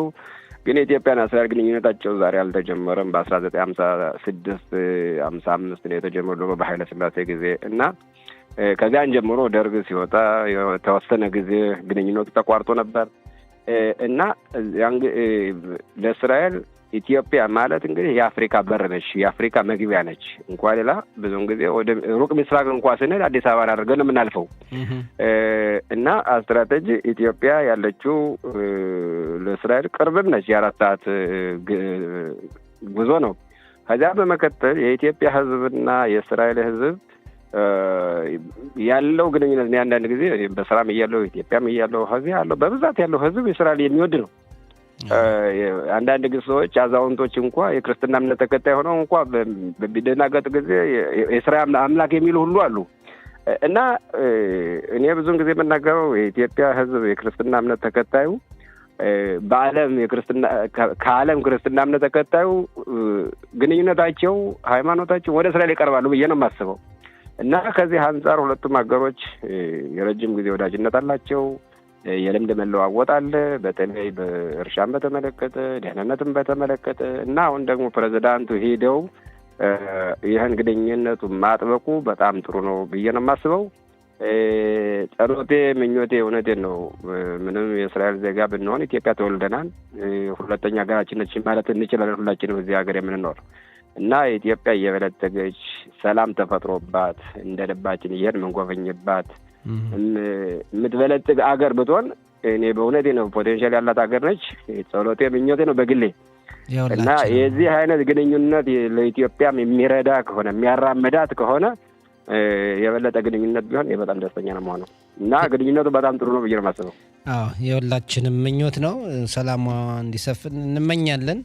ግን የኢትዮጵያና እስራኤል ግንኙነታቸው ዛሬ አልተጀመረም። በ1956 55 ነው የተጀመረው ደግሞ በኃይለ ሥላሴ ጊዜ እና ከዚያን ጀምሮ ደርግ ሲወጣ የተወሰነ ጊዜ ግንኙነቱ ተቋርጦ ነበር እና ለእስራኤል ኢትዮጵያ ማለት እንግዲህ የአፍሪካ በር ነች፣ የአፍሪካ መግቢያ ነች። እንኳን ሌላ ብዙውን ጊዜ ወደ ሩቅ ምስራቅ እንኳን ስንል አዲስ አበባን አድርገን ነው የምናልፈው እና ስትራቴጂ ኢትዮጵያ ያለችው ለእስራኤል ቅርብም ነች። የ4 ሰዓት ጉዞ ነው። ከዚያ በመቀጠል የኢትዮጵያ ሕዝብና የእስራኤል ሕዝብ ያለው ግንኙነት አንዳንድ ጊዜ በስራም እያለው ኢትዮጵያም እያለው ከዚህ ያለው በብዛት ያለው ሕዝብ እስራኤል የሚወድ ነው። አንዳንድ ሰዎች አዛውንቶች እንኳ የክርስትና እምነት ተከታይ ሆነው እንኳ በሚደናገጥ ጊዜ የእስራኤል አምላክ የሚሉ ሁሉ አሉ እና እኔ ብዙውን ጊዜ የምናገረው የኢትዮጵያ ሕዝብ የክርስትና እምነት ተከታዩ በዓለም ከዓለም ክርስትና እምነት ተከታዩ ግንኙነታቸው ሃይማኖታቸው ወደ እስራኤል ይቀርባሉ ብዬ ነው የማስበው እና ከዚህ አንጻር ሁለቱም ሀገሮች የረጅም ጊዜ ወዳጅነት አላቸው። የልምድ መለዋወጥ አለ። በተለይ በእርሻን በተመለከተ፣ ደህንነትን በተመለከተ እና አሁን ደግሞ ፕሬዝዳንቱ ሄደው ይህን ግንኙነቱን ማጥበቁ በጣም ጥሩ ነው ብዬ ነው የማስበው። ጸሎቴ፣ ምኞቴ፣ እውነቴን ነው ምንም የእስራኤል ዜጋ ብንሆን ኢትዮጵያ ተወልደናል። ሁለተኛ ሀገራችን ነች ማለት እንችላለን ሁላችንም እዚህ ሀገር የምንኖር እና ኢትዮጵያ እየበለጸገች ሰላም ተፈጥሮባት እንደ ልባችን ይሄን የምንጎበኝባት የምትበለጽግ አገር ብትሆን እኔ በእውነቴ ነው ፖቴንሻል ያላት አገር ነች። ጸሎቴ ምኞቴ ነው በግሌ እና የዚህ አይነት ግንኙነት ለኢትዮጵያም የሚረዳ ከሆነ የሚያራምዳት ከሆነ የበለጠ ግንኙነት ቢሆን በጣም ደስተኛ ነው የምሆነው እና ግንኙነቱ በጣም ጥሩ ነው ብዬ ነው የማስበው። አዎ የሁላችንም ምኞት ነው። ሰላሟ እንዲሰፍን እንመኛለን።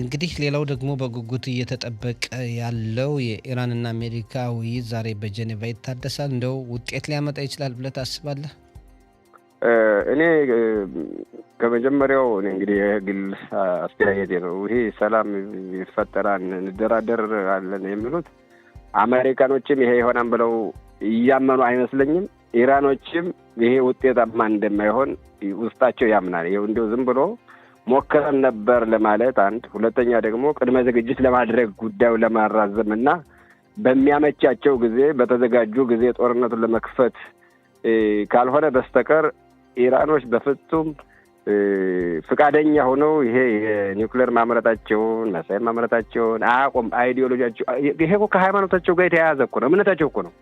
እንግዲህ ሌላው ደግሞ በጉጉት እየተጠበቀ ያለው የኢራንና አሜሪካ ውይይት ዛሬ በጀኔቫ ይታደሳል። እንደው ውጤት ሊያመጣ ይችላል ብለህ ታስባለህ? እኔ ከመጀመሪያው እንግዲህ የግል አስተያየቴ ነው። ይሄ ሰላም ይፈጠራል እንደራደር አለን የሚሉት አሜሪካኖችም ይሄ ይሆናል ብለው እያመኑ አይመስለኝም። ኢራኖችም ይሄ ውጤታማ እንደማይሆን ውስጣቸው ያምናል። ይሄው እንደው ዝም ብሎ ሞክረን ነበር ለማለት አንድ፣ ሁለተኛ ደግሞ ቅድመ ዝግጅት ለማድረግ ጉዳዩን ለማራዘምና በሚያመቻቸው ጊዜ በተዘጋጁ ጊዜ ጦርነቱን ለመክፈት ካልሆነ በስተቀር ኢራኖች በፍጹም ፍቃደኛ ሆነው ይሄ የኒውክሌር ማምረታቸውን መሳሪያ ማምረታቸውን አያቆም። አይዲዮሎጂያቸው ይሄ እኮ ከሃይማኖታቸው ጋር የተያያዘ እኮ ነው፣ እምነታቸው እኮ ነው።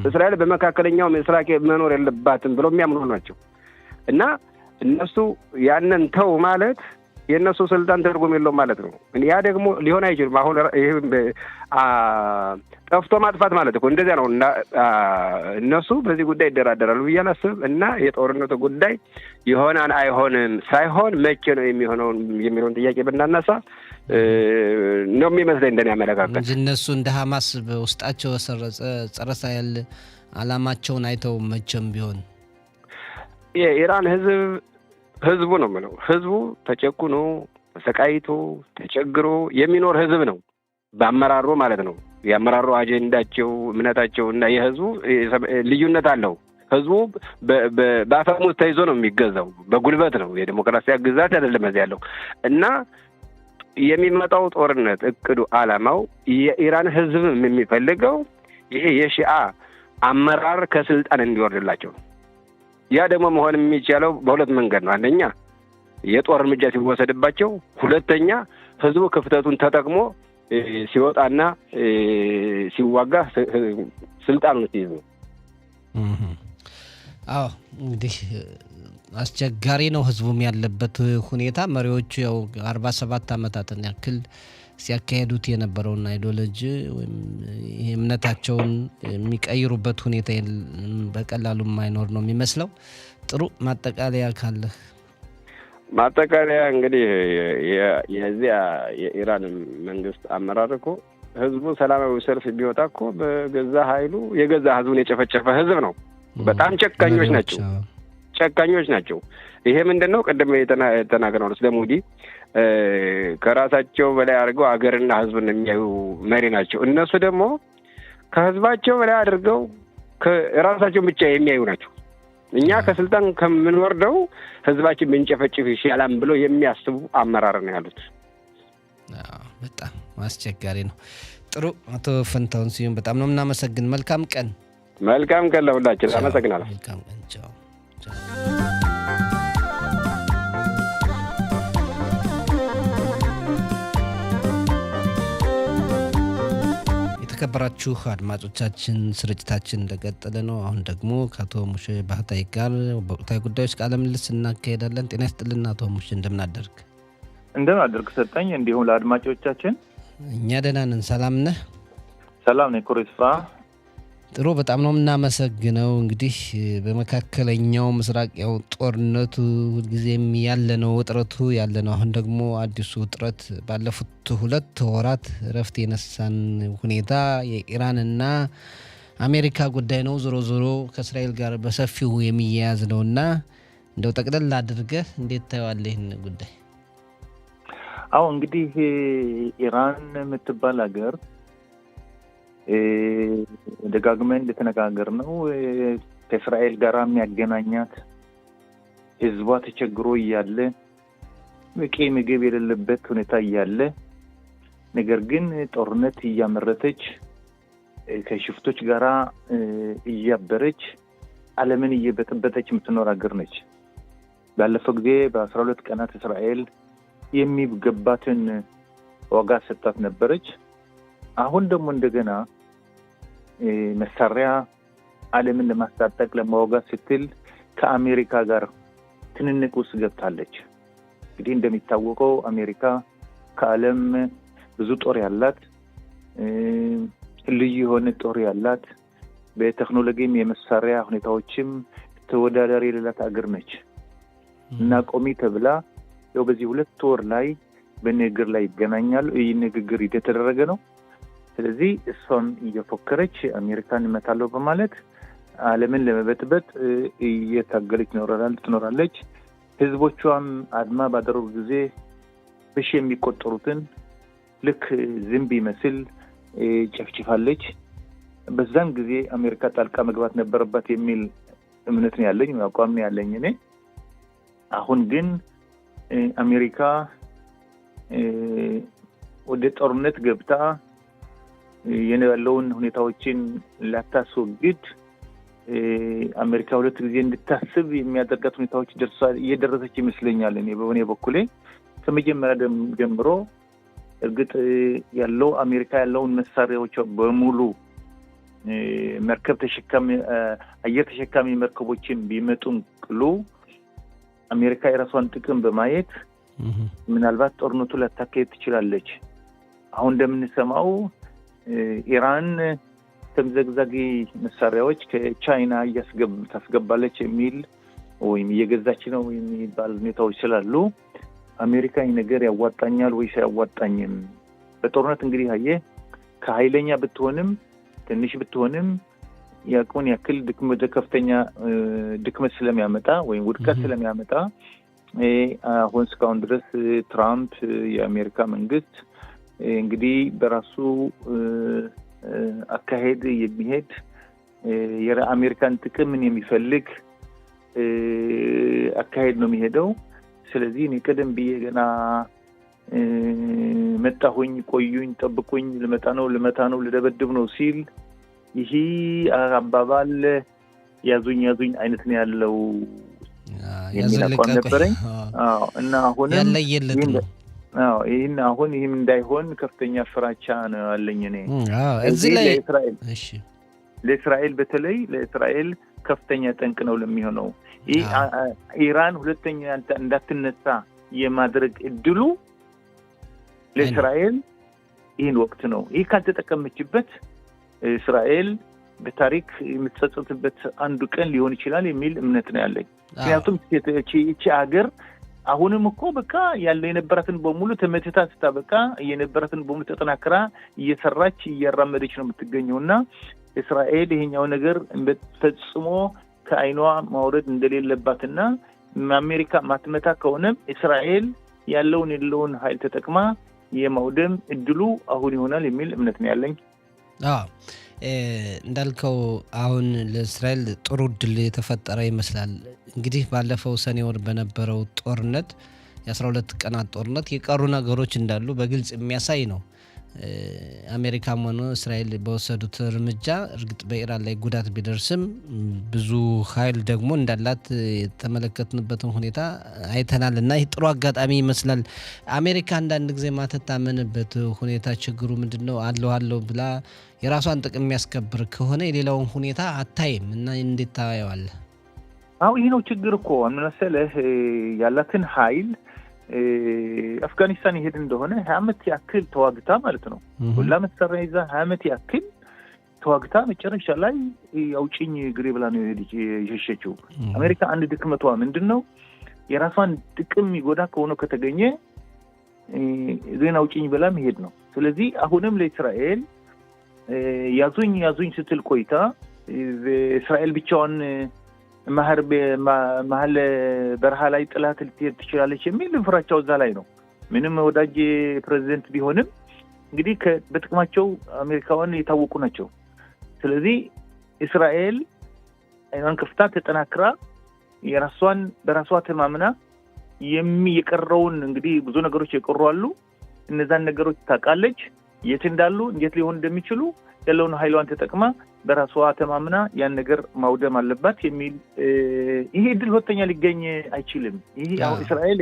እስራኤል በመካከለኛው ምስራቅ መኖር የለባትም ብለው የሚያምኑ ናቸው። እና እነሱ ያንን ተው ማለት የእነሱ ስልጣን ትርጉም የለውም ማለት ነው። ያ ደግሞ ሊሆን አይችልም። አሁን ይሄ ጠፍቶ ማጥፋት ማለት እኮ እንደዚያ ነው። እና እነሱ በዚህ ጉዳይ ይደራደራሉ ብዬ አላስብም። እና የጦርነቱ ጉዳይ ይሆናል አይሆንም ሳይሆን መቼ ነው የሚለውን ጥያቄ ብናነሳ ነው የሚመስለኝ እንደኔ አመለካከት እንጂ እነሱ እንደ ሐማስ በውስጣቸው የሰረጸ ጸረ እስራኤል ዓላማቸውን አይተው መቼም ቢሆን የኢራን ህዝቡ ነው የምለው። ህዝቡ ተጨቁኖ ተሰቃይቶ ተቸግሮ የሚኖር ህዝብ ነው። በአመራሩ ማለት ነው። የአመራሩ አጀንዳቸው እምነታቸው እና የህዝቡ ልዩነት አለው። ህዝቡ በአፈሙዝ ተይዞ ነው የሚገዛው፣ በጉልበት ነው። የዲሞክራሲያ ግዛት አይደለም እዚህ ያለው እና የሚመጣው ጦርነት እቅዱ ዓላማው የኢራን ህዝብ የሚፈልገው ይሄ የሺአ አመራር ከስልጣን እንዲወርድላቸው ነው። ያ ደግሞ መሆን የሚቻለው በሁለት መንገድ ነው። አንደኛ የጦር እርምጃ ሲወሰድባቸው፣ ሁለተኛ ህዝቡ ክፍተቱን ተጠቅሞ ሲወጣና ሲዋጋ ስልጣኑን ሲይዝ ነው። አዎ እንግዲህ አስቸጋሪ ነው ህዝቡም ያለበት ሁኔታ። መሪዎቹ ያው 47 ዓመታትን ያክል ሲያካሄዱት የነበረውን አይዲዮሎጂ ወይም እምነታቸውን የሚቀይሩበት ሁኔታ በቀላሉ የማይኖር ነው የሚመስለው። ጥሩ ማጠቃለያ ካለህ? ማጠቃለያ እንግዲህ የዚያ የኢራን መንግስት አመራር እኮ ህዝቡ ሰላማዊ ሰልፍ ቢወጣ እኮ በገዛ ኃይሉ የገዛ ህዝቡን የጨፈጨፈ ህዝብ ነው። በጣም ጨካኞች ናቸው። ይሄ ምንድን ነው? ቅድም የተናገረው ነው። ስለሙዲ ከራሳቸው በላይ አድርገው አገርና ህዝብን የሚያዩ መሪ ናቸው። እነሱ ደግሞ ከህዝባቸው በላይ አድርገው ከራሳቸው ብቻ የሚያዩ ናቸው። እኛ ከስልጣን ከምንወርደው ህዝባችን ብንጨፈጭፍ ይሻላል ብሎ የሚያስቡ አመራር ነው ያሉት። በጣም አስቸጋሪ ነው። ጥሩ አቶ ፈንታሁን ስዩም በጣም ነው የምናመሰግን። መልካም ቀን ለሁላችን። አመሰግናለሁ። መልካም ቀን። ቻው። የተከበራችሁ አድማጮቻችን ስርጭታችን እንደቀጠለ ነው። አሁን ደግሞ ከአቶ ሙሼ ባህታዊ ጋር በወቅታዊ ጉዳዮች ቃለ ምልልስ እናካሄዳለን። ጤና ይስጥልና አቶ ሙሼ፣ እንደምን አደርግ? እንደምን አደርግ ሰጠኝ። እንዲሁም ለአድማጮቻችን እኛ ደህና ነን። ሰላም ነህ? ሰላም ነኝ። ኮሬስፋ ጥሩ፣ በጣም ነው የምናመሰግነው። እንግዲህ በመካከለኛው ምስራቅ ያው ጦርነቱ ሁልጊዜም ያለ ነው፣ ውጥረቱ ያለ ነው። አሁን ደግሞ አዲሱ ውጥረት ባለፉት 2 ወራት እረፍት የነሳን ሁኔታ የኢራንና አሜሪካ ጉዳይ ነው። ዞሮ ዞሮ ከእስራኤል ጋር በሰፊው የሚያያዝ ነውና እንደው ጠቅለል አድርገህ እንዴት ታየዋለህ ይህን ጉዳይ? አዎ እንግዲህ ኢራን የምትባል ሀገር ደጋግመን እንደተነጋገር ነው ከእስራኤል ጋር የሚያገናኛት ህዝቧ ተቸግሮ እያለ በቂ ምግብ የሌለበት ሁኔታ እያለ ነገር ግን ጦርነት እያመረተች ከሽፍቶች ጋራ እያበረች ዓለምን እየበጠበጠች የምትኖር ሀገር ነች። ባለፈው ጊዜ በ12 ቀናት እስራኤል የሚገባትን ዋጋ ሰጣት ነበረች። አሁን ደግሞ እንደገና መሳሪያ ዓለምን ለማስታጠቅ ለማወጋት ስትል ከአሜሪካ ጋር ትንንቅ ውስጥ ገብታለች። እንግዲህ እንደሚታወቀው አሜሪካ ከዓለም ብዙ ጦር ያላት ልዩ የሆነ ጦር ያላት በቴክኖሎጂም የመሳሪያ ሁኔታዎችም ተወዳዳሪ የሌላት ሀገር ነች እና ቆሚ ተብላ ያው በዚህ 2 ወር ላይ በንግግር ላይ ይገናኛሉ። ይህ ንግግር እየተደረገ ነው። ስለዚህ እሷን እየፎከረች አሜሪካን እመታለሁ በማለት ዓለምን ለመበጥበጥ እየታገለች ትኖራለች። ህዝቦቿም አድማ ባደረጉ ጊዜ በሺ የሚቆጠሩትን ልክ ዝንብ ይመስል ጨፍጭፋለች። በዛን ጊዜ አሜሪካ ጣልቃ መግባት ነበረባት የሚል እምነት ነው ያለኝ፣ አቋም ነው ያለኝ እኔ። አሁን ግን አሜሪካ ወደ ጦርነት ገብታ የነበረውን ሁኔታዎችን ላታስወግድ አሜሪካ ሁለት ጊዜ እንድታስብ የሚያደርጋት ሁኔታዎች እየደረሰች ይመስለኛል። እኔ በእኔ በኩሌ ከመጀመሪያ ጀምሮ እርግጥ ያለው አሜሪካ ያለውን መሳሪያዎች በሙሉ መርከብ ተሸካሚ አየር ተሸካሚ መርከቦችን ቢመጡም ቅሉ አሜሪካ የራሷን ጥቅም በማየት ምናልባት ጦርነቱ ላታካሄድ ትችላለች። አሁን እንደምንሰማው ኢራን ተምዘግዛጊ መሳሪያዎች ከቻይና ታስገባለች የሚል ወይም እየገዛች ነው የሚባል ሁኔታዎች ስላሉ አሜሪካ ይህ ነገር ያዋጣኛል ወይስ አያዋጣኝም? በጦርነት እንግዲህ ከኃይለኛ ብትሆንም ትንሽ ብትሆንም ያቁን ያክል ከፍተኛ ድክመት ስለሚያመጣ ወይም ውድቀት ስለሚያመጣ አሁን እስካሁን ድረስ ትራምፕ የአሜሪካ መንግስት እንግዲህ በራሱ አካሄድ የሚሄድ የአሜሪካን ጥቅምን የሚፈልግ አካሄድ ነው የሚሄደው። ስለዚህ እኔ ቀደም ብዬ ገና መጣሁኝ፣ ቆዩኝ፣ ጠብቁኝ፣ ልመጣ ነው፣ ልደበድብ ነው ሲል ይሄ አባባል ያዙኝ አይነት ነው ያለው የሚላቋም ነበረኝ። እና አሁንም ያለየለት ነው። ይህም እንዳይሆን ከፍተኛ ፍራቻ ነው ያለኝ እኔ። እዚህ ላይ ለእስራኤል በተለይ ለእስራኤል ከፍተኛ ጠንቅ ነው ለሚሆነው። ኢራን ሁለተኛ እንዳትነሳ የማድረግ እድሉ ለእስራኤል ይህን ወቅት ነው። ይህ ካልተጠቀመችበት እስራኤል በታሪክ የምትጸጸትበት አንዱ ቀን ሊሆን ይችላል የሚል እምነት ነው ያለኝ። ምክንያቱም ይቺ ሀገር አሁንም እኮ በቃ ያለው የነበራትን በሙሉ ተመትታ ስታበቃ የነበራትን በሙሉ ተጠናክራ እየሰራች እያራመደች ነው የምትገኘውና እስራኤል ይሄኛው ነገር ፈጽሞ ከአይኗ ማውረድ እንደሌለባትና አሜሪካ ማትመታ ከሆነም እስራኤል ያለውን ኃይል ተጠቅማ የማውደም እድሉ አሁን ይሆናል የሚል እምነት ነው ያለኝ። እንዳልከው አሁን ለእስራኤል ጥሩ እድል የተፈጠረ ይመስላል። እንግዲህ ባለፈው ሰኔ ወር በነበረው ጦርነት የ12 ቀናት ጦርነት የቀሩ ነገሮች እንዳሉ በግልጽ የሚያሳይ ነው። አሜሪካም ሆነ እስራኤል በወሰዱት እርምጃ እርግጥ በኢራን ላይ ጉዳት ቢደርስም ብዙ ኃይል ደግሞ እንዳላት የተመለከትንበትን ሁኔታ አይተናል እና ይህ ጥሩ አጋጣሚ ይመስላል። አሜሪካ አንዳንድ ጊዜ ማትታመንበት ሁኔታ ችግሩ ምንድን ነው? አለው ብላ የራሷን ጥቅም የሚያስከብር ከሆነ የሌላውን ሁኔታ አታይም እና እንዴት ታየዋለህ? ይህ ነው ችግር እኮ መሰለህ። ያላትን ኃይል አፍጋኒስታን ይሄድ እንደሆነ 20 ዓመት ያክል ተዋግታ ማለት ነው። ሁላ መሳሪያ ይዛ 20 ዓመት ያክል ተዋግታ መጨረሻ ላይ አውጪኝ ግሬ ብላ ነው የሸሸችው። አሜሪካ አንድ ድክመቷ ምንድነው? የራሷን ጥቅም ይጎዳ ከሆነ ከተገኘ ዜና አውጪኝ ብላ መሄድ ነው። ስለዚህ አሁንም ለእስራኤል ያዙኝ ስትል ቆይታ እስራኤል ብቻዋን መሀል በረሃ ላይ ጥላት ልትሄድ ትችላለች የሚል ፍራቻው እዛ ላይ ነው። ምንም ወዳጅ ፕሬዚደንት ቢሆንም እንግዲህ በጥቅማቸው አሜሪካውያን የታወቁ ናቸው። ስለዚህ እስራኤል አይኗን ከፍታ ተጠናክራ በራሷ ተማምና የቀረውን እንግዲህ ብዙ ነገሮች የቀሩ አሉ። እነዛን ነገሮች ታውቃለች፣ የት እንዳሉ እንዴት ሊሆን እንደሚችሉ ያለውን ኃይሏን ተጠቅማ በራሷ ተማምና ያን ነገር ማውደም አለባት የሚል ይሄ እድል ሁለተኛ ሊገኝ አይችልም። ይሄ አሁን እስራኤል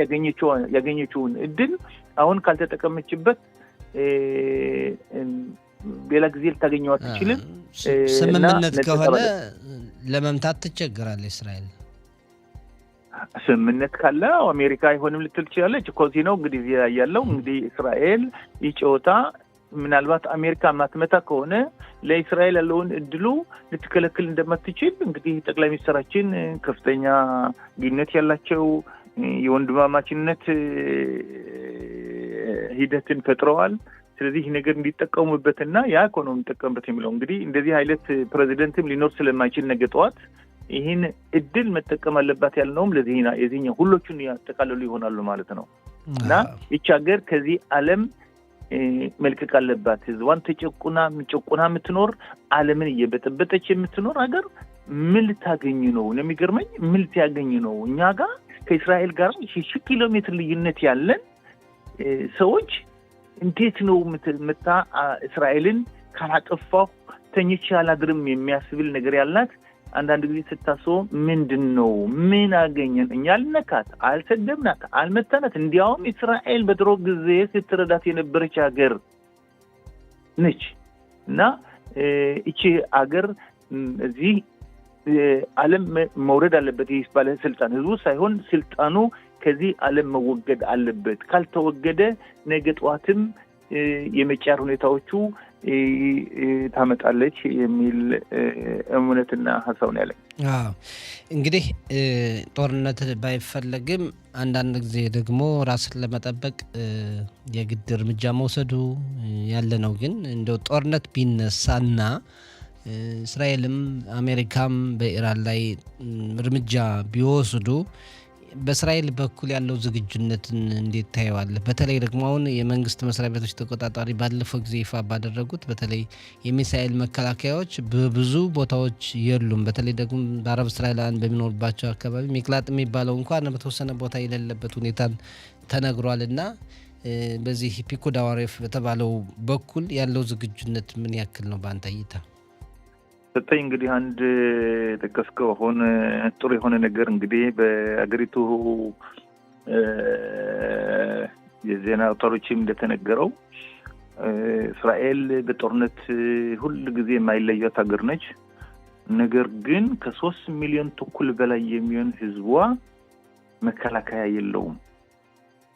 ያገኘችውን እድል አሁን ካልተጠቀመችበት ሌላ ጊዜ ልታገኘው አትችልም። ስምምነት ከሆነ ለመምታት ትቸገራለች እስራኤል። ስምምነት ካለ አሜሪካ አይሆንም ልትል ትችላለች እኮ። እዚህ ነው እንግዲህ ያለው እንግዲህ እስራኤል ይጮታ ምናልባት አሜሪካ ማትመታ ከሆነ ለእስራኤል ያለውን እድሉ ልትከለክል እንደማትችል እንግዲህ ጠቅላይ ሚኒስትራችን ከፍተኛ ግንኙነት ያላቸው የወንድማማችነት ሂደትን ፈጥረዋል። ስለዚህ ነገር እንዲጠቀሙበትና ያ ኢኮኖሚ እንዲጠቀሙበት የሚለው እንግዲህ እንደዚህ አይነት ፕሬዚደንትም ሊኖር ስለማይችል ነገ ጠዋት ይህን እድል መጠቀም አለባት ያልነውም የዚህኛው ሁሎቹን ያጠቃልሉ ይሆናሉ ማለት ነው እና ይህች ሀገር ከዚህ ዓለም መልቀቅ አለባት። ህዝቧን ተጨቁና የምትኖር ዓለምን እየበጠበጠች የምትኖር ሀገር ምን ልታገኝ ነው? የሚገርመኝ ምን ልታገኝ ነው? እኛ ጋር ከእስራኤል ጋር 1000 ኪሎ ሜትር ልዩነት ያለን ሰዎች እንዴት ነው መታ እስራኤልን ካላጠፋው ተኝቼ አላድርም የሚያስብል ነገር ያላት አንዳንድ ጊዜ ስታስበው ምንድነው ምን አገኘን? እኛ ልነካት አልሰደብናት አልመታናት። እንዲያውም እስራኤል በድሮ ጊዜ ስትረዳት የነበረች ሀገር ነች እና እቺ ሀገር እዚህ ዓለም መውረድ አለበት። ይህ ባለስልጣን ህዝቡ ሳይሆን ስልጣኑ ከዚህ ዓለም መወገድ አለበት። ካልተወገደ ነገ ጠዋትም የመጫር ሁኔታዎቹ ታመጣለች የሚል እምነትና ሐሳብ ነው ያለኝ። እንግዲህ ጦርነት ባይፈለግም አንዳንድ ጊዜ ደግሞ ራስን ለመጠበቅ የግድ እርምጃ መውሰዱ ያለ ነው። ግን እንደው ጦርነት ቢነሳና እስራኤልም አሜሪካም በኢራን ላይ እርምጃ ቢወስዱ በእስራኤል በኩል ያለው ዝግጁነትን እንዴት ታየዋለህ? በተለይ ደግሞ አሁን የመንግስት መስሪያ ቤቶች ተቆጣጣሪ ባለፈው ጊዜ ይፋ ባደረጉት በተለይ የሚሳኤል መከላከያዎች በብዙ ቦታዎች የሉም። በተለይ ደግሞ በአረብ እስራኤላውያን በሚኖርባቸው አካባቢ ሚቅላጥ የሚባለው እንኳን በተወሰነ ቦታ የሌለበት ሁኔታን ተነግሯል። እና በዚህ ፒኩድ አዋሬፍ በተባለው በኩል ያለው ዝግጁነት ምን ያክል ነው በአንተ እይታ? ሰጠኝ እንግዲህ አንድ ተከስከው ሆነ ጥሩ የሆነ ነገር እንግዲህ በአገሪቱ የዜና አውታሮችም እንደተነገረው እስራኤል በጦርነት ሁሉ ጊዜ የማይለያት ሀገር ነች። ነገር ግን ከ3 ሚሊዮን ተኩል በላይ የሚሆን ህዝቧ መከላከያ የለውም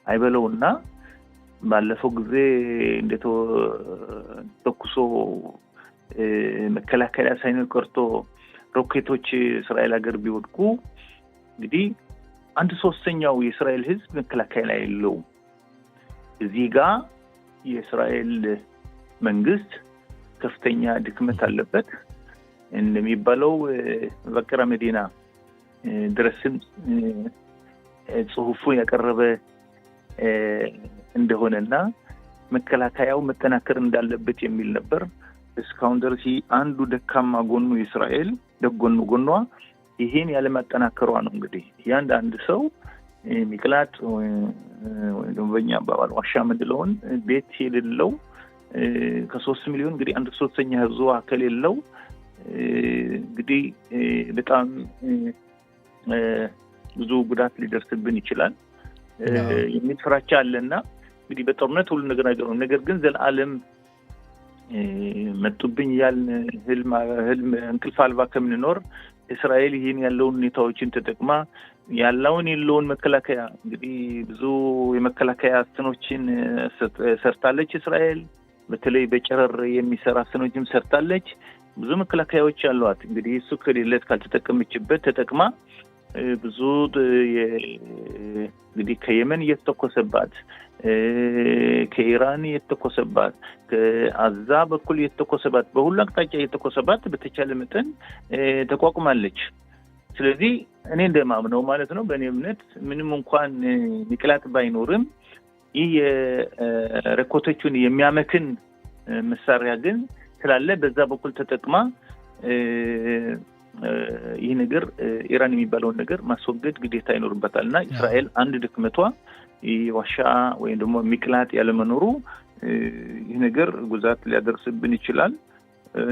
አይበለውና ባለፈው ጊዜ እንደተኩሶ መከላከያ ሳይኖር ቀርቶ ሮኬቶች እስራኤል ሀገር ቢወድቁ እንግዲህ 1/3 የእስራኤል ህዝብ መከላከያ ላይ የለውም። እዚህ ጋር የእስራኤል መንግስት ከፍተኛ ድክመት አለበት። እንደሚባለው በቀራ መዲና ድረስም ጽሁፉ ያቀረበ እንደሆነና መከላከያው መጠናከር እንዳለበት የሚል ነበር። እስካሁን ድረስ አንዱ ደካማ ጎኑ የእስራኤል ጎኗ ይሄን ያለ ማጠናከሯ ነው። እንግዲህ አንድ ሰው ሚቅላጥ ወይ ደግሞ በእኛ አባባል ዋሻ ምንድለውን ቤት የሌለው ከ3 ሚሊዮን እንግዲህ 1/3 ህዝቡ አከል የለው እንግዲህ በጣም ብዙ ጉዳት ሊደርስብን ይችላል የሚል ፍራቻ አለና እንግዲህ በጦርነት ሁሉ ነገር ግን ዘላለም መጡብኝ ያልን ህልም እንቅልፍ አልባ ከምንኖር እስራኤል ይሄን ያለውን ሁኔታዎችን ተጠቅማ የለውን መከላከያ እንግዲህ ብዙ የመከላከያ አስተኖችን ሰርታለች እስራኤል። በተለይ በጨረር የሚሰራ አስተኖችም ሰርታለች። ብዙ መከላከያዎች አሏት። እንግዲህ እሱ ከሌለት ካልተጠቀመችበት ተጠቅማ ብዙ እንግዲህ ከየመን እየተተኮሰባት ከኢራን እየተተኮሰባት ከአዛ በኩል እየተተኮሰባት በሁሉ አቅጣጫ እየተተኮሰባት በተቻለ መጠን ተቋቁማለች። ስለዚህ እኔ እንደማምነው ማለት ነው በእኔ እምነት ምንም እንኳን ሚቅላጥ ባይኖርም ይህ የረኮቶቹን የሚያመክን መሳሪያ ግን ስላለ በዛ በኩል ተጠቅማ ይህ ነገር ኢራን የሚባለውን ነገር ማስወገድ ግዴታ ይኖርበታልና እስራኤል አንድ ድክመቷ ዋሻ ወይም ደግሞ ሚቅላጥ ያለመኖሩ ይህ ነገር ጉዳት ሊያደርስብን ይችላል።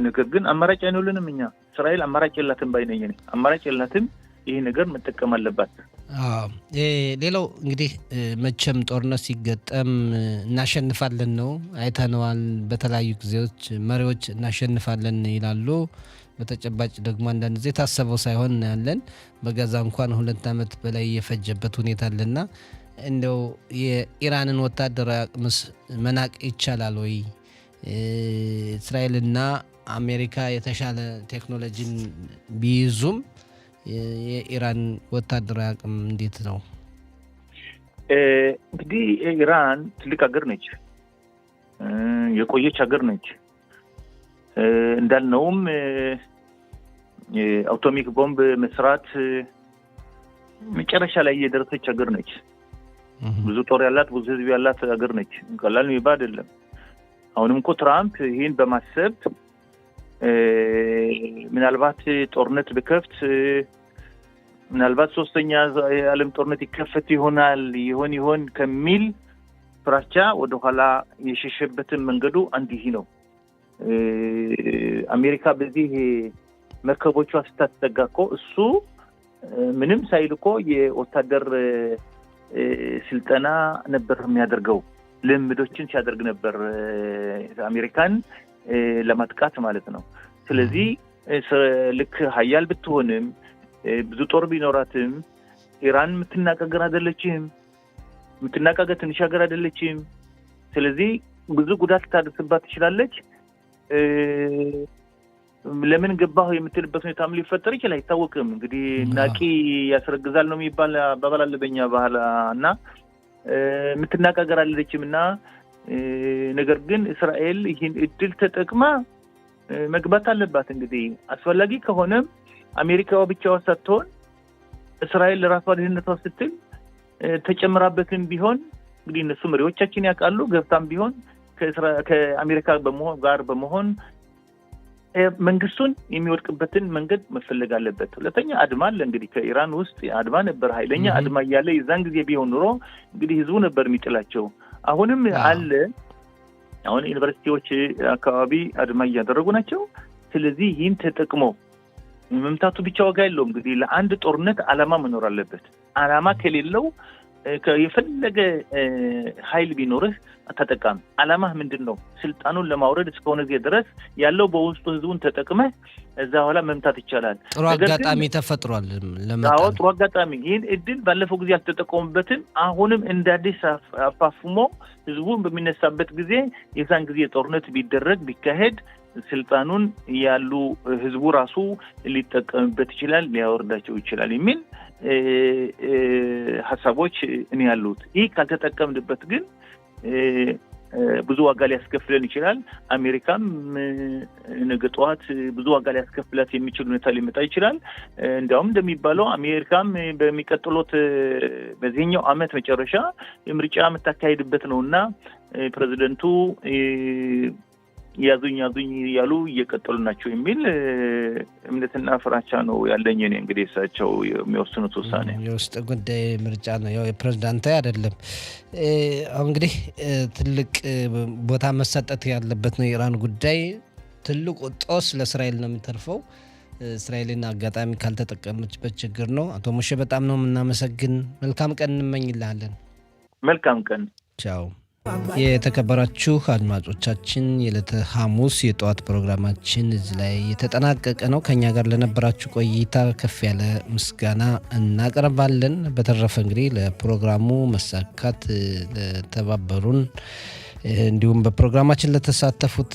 ነገር ግን አማራጭ አይኖልንም። እኛ እስራኤል አማራጭ የላትም ባይነኝ ነኝ። አማራጭ የላትም። ይህ ነገር መጠቀም አለባት። ሌላው እንግዲህ መቼም ጦርነት ሲገጠም እናሸንፋለን ነው አይተነዋል። በተለያዩ ጊዜዎች መሪዎች እናሸንፋለን ይላሉ። በተጨባጭ ደግሞ አንዳንድ ጊዜ ታሰበው ሳይሆን እናያለን። በጋዛ እንኳን 2 ዓመት በላይ የፈጀበት ሁኔታ አለና እንደው የኢራንን ወታደራዊ አቅምስ መናቅ ይቻላል ወይ? እስራኤልና አሜሪካ የተሻለ ቴክኖሎጂን ቢይዙም የኢራን ወታደራዊ አቅም እንዴት ነው? እንግዲህ ኢራን ትልቅ ሀገር ነች፣ የቆየች ሀገር ነች። እንዳልነውም አቶሚክ ቦምብ መስራት መጨረሻ ላይ የደረሰች ሀገር ነች። ብዙ ጦር ያላት ብዙ ህዝብ ያላት ሀገር ነች። ቀላል የሚባል አይደለም። አሁንም እኮ ትራምፕ ይህን በማሰብ ምናልባት ጦርነት ቢከፍት ምናልባት ሶስተኛ የዓለም ጦርነት ይከፈት ይሆን ከሚል ፍራቻ ወደ ኋላ የሸሸበትን መንገዱ አንድ ይሄ ነው። አሜሪካ በዚህ መርከቦቿ ስታስጠጋ እኮ እሱ ምንም ሳይል እኮ የወታደር ስልጠና ነበር የሚያደርገው። ልምዶችን ሲያደርግ ነበር አሜሪካን ለማጥቃት ማለት ነው። ስለዚህ ልክ ሀያል ብትሆንም ብዙ ጦር ቢኖራትም ኢራን የምትናቀገር አይደለችም፣ የምትናቀገር ትንሽ ሀገር አይደለችም። ስለዚህ ብዙ ጉዳት ልታደርስባት ትችላለች። ለምን ገባሁ የምትልበት ሁኔታም ሊፈጠር ይችላል፣ አይታወቅም። እንግዲህ ናቂ ያስረግዛል ነው የሚባል አባባል አለ በእኛ ባህል እና የምትናቀገር አይደለችም እና ነገር ግን እስራኤል ይህን እድል ተጠቅማ መግባት አለባት። እንግዲህ አስፈላጊ ከሆነም አሜሪካዋ ብቻዋ ሳትሆን እስራኤል ለራሷ ደህንነቷ ስትል ተጨምራበትም ቢሆን እንግዲህ እነሱ መሪዎቻችን ያውቃሉ፣ ገብታም ቢሆን ከአሜሪካ ጋር በመሆን መንግስቱን የሚወድቅበትን መንገድ መፈለግ አለበት። ሁለተኛ አድማ አለ። እንግዲህ ከኢራን ውስጥ አድማ ነበር፣ ኃይለኛ አድማ እያለ የዛን ጊዜ ቢሆን ኑሮ እንግዲህ ህዝቡ ነበር የሚጥላቸው። አሁንም አለ። አሁን ዩኒቨርሲቲዎች አካባቢ አድማ እያደረጉ ናቸው። ስለዚህ ይህን ተጠቅሞ መምታቱ ብቻ ዋጋ የለውም። እንግዲህ ለአንድ ጦርነት ዓላማ መኖር አለበት። ዓላማ ከሌለው የፈለገ ኃይል ቢኖርህ አታጠቃም። ዓላማህ ምንድን ነው? ስልጣኑን ለማውረድ እስከሆነ ጊዜ ድረስ ያለው በውስጡ ህዝቡን ተጠቅመህ እዛ በኋላ መምታት ይቻላል። ጥሩ አጋጣሚ ተፈጥሯል ለማለት። አዎ ጥሩ አጋጣሚ። ይህን እድል ባለፈው ጊዜ አልተጠቀሙበትም። አሁንም እንደ አዲስ አፋፍሞ ህዝቡን በሚነሳበት ጊዜ የዛን ጊዜ ጦርነት ቢደረግ ቢካሄድ ስልጣኑን ያሉ ህዝቡ ራሱ ሊጠቀምበት ይችላል፣ ሊያወርዳቸው ይችላል የሚል ሀሳቦች እኔ ያሉት። ይህ ካልተጠቀምንበት ግን ብዙ ዋጋ ሊያስከፍለን ይችላል። አሜሪካም ነገ ጠዋት ብዙ ዋጋ ሊያስከፍላት የሚችል ሁኔታ ሊመጣ ይችላል። እንዲያውም እንደሚባለው አሜሪካም በሚቀጥሉት በዚህኛው ዓመት መጨረሻ ምርጫ የምታካሄድበት ነውና ፕሬዚደንቱ ያዙኝ ያሉ እየቀጠሉ ናቸው የሚል እምነትና ፍራቻ ነው ያለኝ። እኔ እንግዲህ እሳቸው የሚወስኑት ውሳኔ የውስጥ ጉዳይ ምርጫ ነው፣ ያው የፕሬዝዳንታዊ አይደለም። አሁን እንግዲህ ትልቅ ቦታ መሰጠት ያለበት ነው የኢራን ጉዳይ። ትልቁ ጦስ ለእስራኤል ነው የሚተርፈው። እስራኤልን አጋጣሚ ካልተጠቀመችበት ችግር ነው። አቶ ሙሼ በጣም ነው የምናመሰግን። መልካም ቀን እንመኝልሃለን። መልካም ቀን። ቻው። የተከበራችሁ አድማጮቻችን የዕለተ ሐሙስ የጠዋት ፕሮግራማችን እዚህ ላይ የተጠናቀቀ ነው። ከኛ ጋር ለነበራችሁ ቆይታ ከፍ ያለ ምስጋና እናቀርባለን። በተረፈ እንግዲህ ለፕሮግራሙ መሳካት ለተባበሩን እንዲሁም በፕሮግራማችን ለተሳተፉት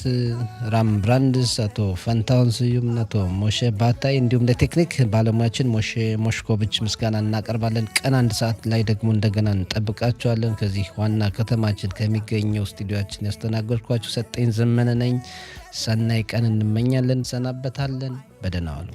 ራም ብራንድስ፣ አቶ ፈንታውን ስዩም፣ አቶ ሞሼ ባታይ እንዲሁም ለቴክኒክ ባለሙያችን ሞሼ ሞሽኮቪች ምስጋና እናቀርባለን። ቀን 1 ሰዓት ላይ ደግሞ እንደገና እንጠብቃችኋለን። ከዚህ ዋና ከተማችን ከሚገኘው ስቱዲዮአችን ያስተናገድኳችሁ ሰጠኝ ዘመነ ነኝ። ሰናይ ቀን እንመኛለን። ሰናበታለን። በደህና ዋሉ።